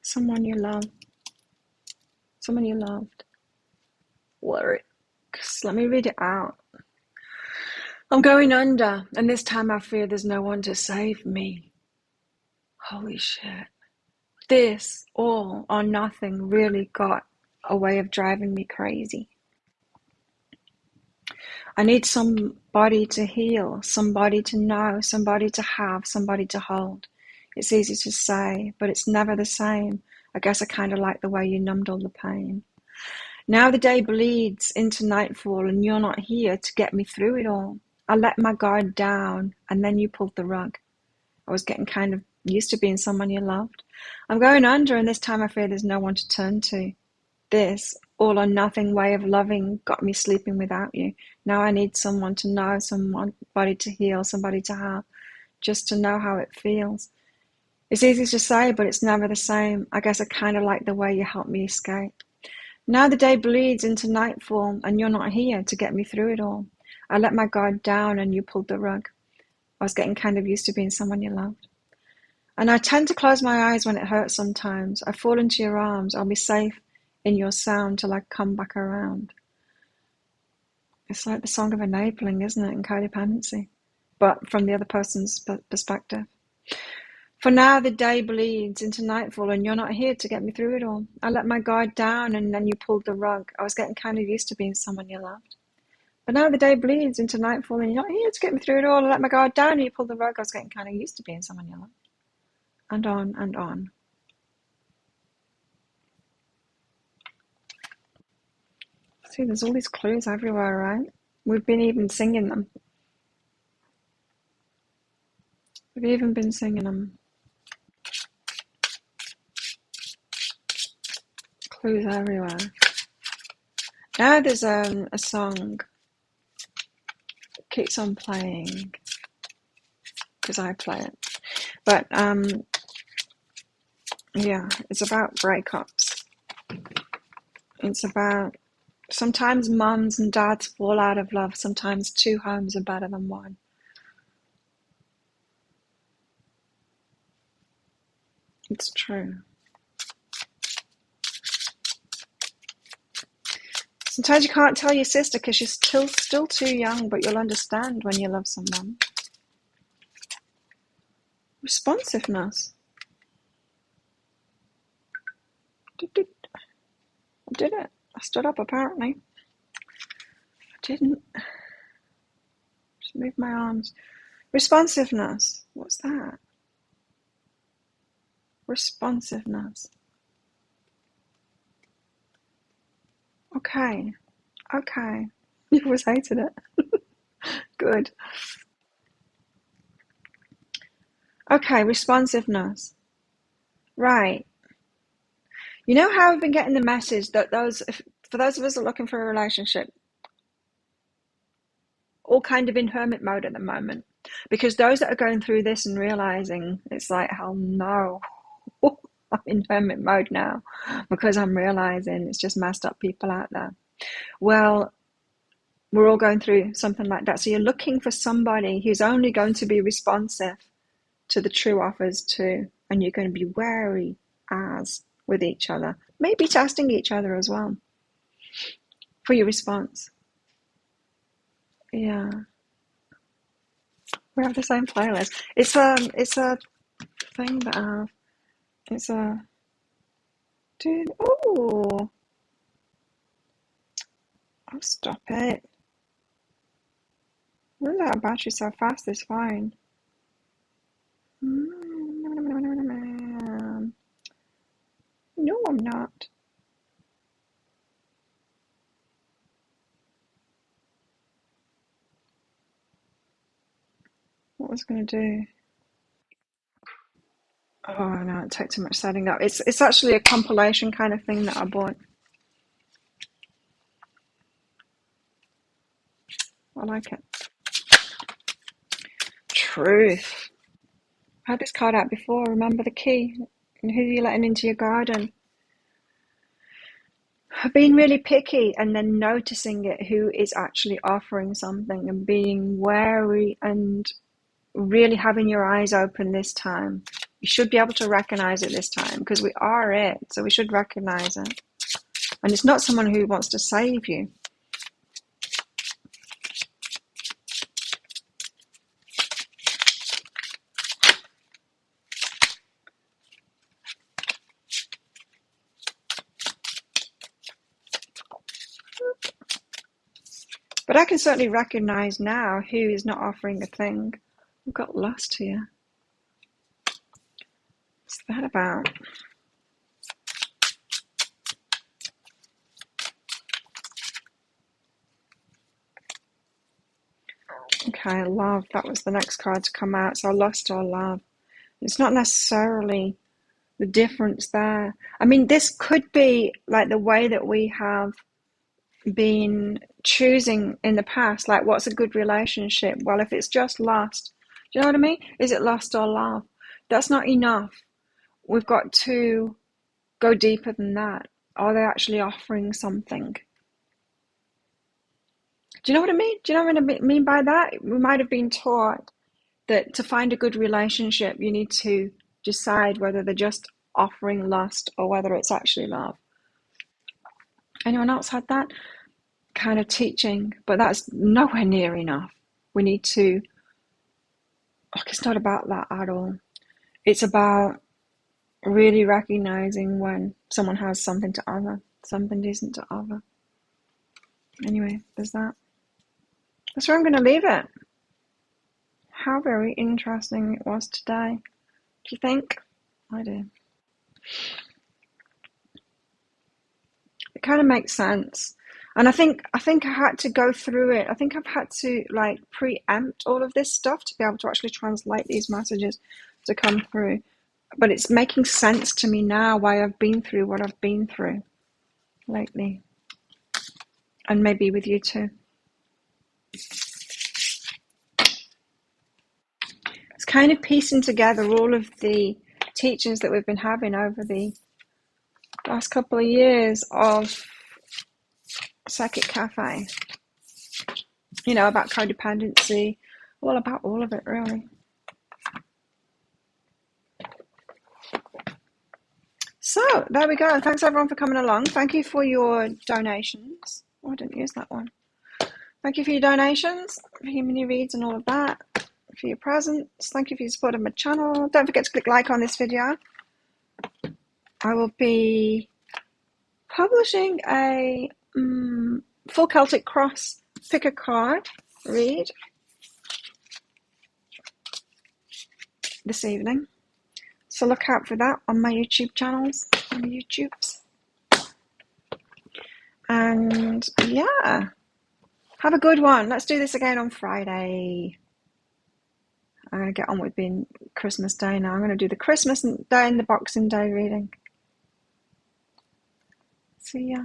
Someone you love. Someone you loved. Lyrics. Let me read it out. I'm going under, and this time I fear there's no one to save me. Holy shit. This all or nothing really got a way of driving me crazy. I need somebody to heal, somebody to know, somebody to have, somebody to hold. It's easy to say, but it's never the same. I guess I kind of like the way you numbed all the pain. Now the day bleeds into nightfall and you're not here to get me through it all. I let my guard down and then you pulled the rug. I was getting kind of used to being someone you loved. I'm going under and this time I fear there's no one to turn to. This all or nothing way of loving got me sleeping without you. Now I need someone to know, somebody to heal, somebody to have, just to know how it feels. It's easy to say, but it's never the same. I guess I kind of like the way you helped me escape. Now the day bleeds into nightfall and you're not here to get me through it all. I let my guard down and you pulled the rug. I was getting kind of used to being someone you loved. And I tend to close my eyes when it hurts sometimes. I fall into your arms. I'll be safe in your sound till I come back around. It's like the song of enabling, isn't it, in codependency, but from the other person's perspective. For now the day bleeds into nightfall and you're not here to get me through it all. I let my guard down and then you pulled the rug. I was getting kind of used to being someone you loved. But now the day bleeds into nightfall and you're not here to get me through it all. I let my guard down and you pulled the rug. I was getting kind of used to being someone you loved. And on and on. See, there's all these clues everywhere, right? We've been even singing them. We've even been singing them. Clues everywhere. Now there's a song that keeps on playing because I play it. But yeah, it's about breakups. It's about sometimes mums and dads fall out of love. Sometimes two homes are better than one. It's true. Sometimes you can't tell your sister because she's still too young, but you'll understand when you love someone. Responsiveness. I did it. I stood up apparently. I didn't. Just move my arms. Responsiveness. What's that? Responsiveness. Okay. Okay. You always hated it. Good. Okay, responsiveness. Right. You know how I've been getting the message that for those of us that are looking for a relationship, all kind of in hermit mode at the moment. Because those that are going through this and realizing it's like, hell no, I'm in hermit mode now because I'm realizing it's just messed up people out there. Well, we're all going through something like that. So you're looking for somebody who's only going to be responsive to the true offers too. And you're going to be wary as with each other. Maybe testing each other as well for your response. Yeah. We have the same playlist. It's a thing that it's a dude. Oh, stop it! Run out of battery so fast. This phone. No, I'm not. What was I going to do? Oh no, it took too much setting up. It's actually a compilation kind of thing that I bought. I like it. Truth. I had this card out before. Remember the key and who you're letting into your garden. Being really picky and then noticing it, who is actually offering something, and being wary and really having your eyes open this time. You should be able to recognize it this time because we are it, so we should recognize it. And it's not someone who wants to save you. But I can certainly recognize now who is not offering a thing. I've got lust here. What's that about? Okay, love. That was the next card to come out. So lust or love. It's not necessarily the difference there. I mean, this could be like the way that we have been choosing in the past, like what's a good relationship? Well, if it's just lust, do you know what I mean? Is it lust or love? That's not enough. We've got to go deeper than that. Are they actually offering something? Do you know what I mean? Do you know what I mean by that? We might have been taught that to find a good relationship, you need to decide whether they're just offering lust or whether it's actually love. Anyone else had that kind of teaching? But that's nowhere near enough. We need to, it's not about that at all. It's about really recognizing when someone has something to offer, something decent to offer. Anyway, there's that. That's where I'm going to leave it. How very interesting it was today. Do you think? I do. It kind of makes sense. And I think I had to go through it. I think I've had to like preempt all of this stuff to be able to actually translate these messages to come through. But it's making sense to me now why I've been through what I've been through lately. And maybe with you too. It's kind of piecing together all of the teachings that we've been having over the last couple of years of Psychic Cafe. You know, about codependency, all about all of it, really. So, there we go. Thanks everyone for coming along. Thank you for your donations. Oh, I didn't use that one. Thank you for your donations, for your mini reads and all of that, for your presents. Thank you for your support of my channel. Don't forget to click like on this video. I will be publishing a full Celtic Cross pick a card read this evening. So look out for that on my YouTube channels, on the YouTubes. And yeah, have a good one. Let's do this again on Friday. I'm going to get on with being Christmas Day now. I'm going to do the Christmas Day and the Boxing Day reading. See ya.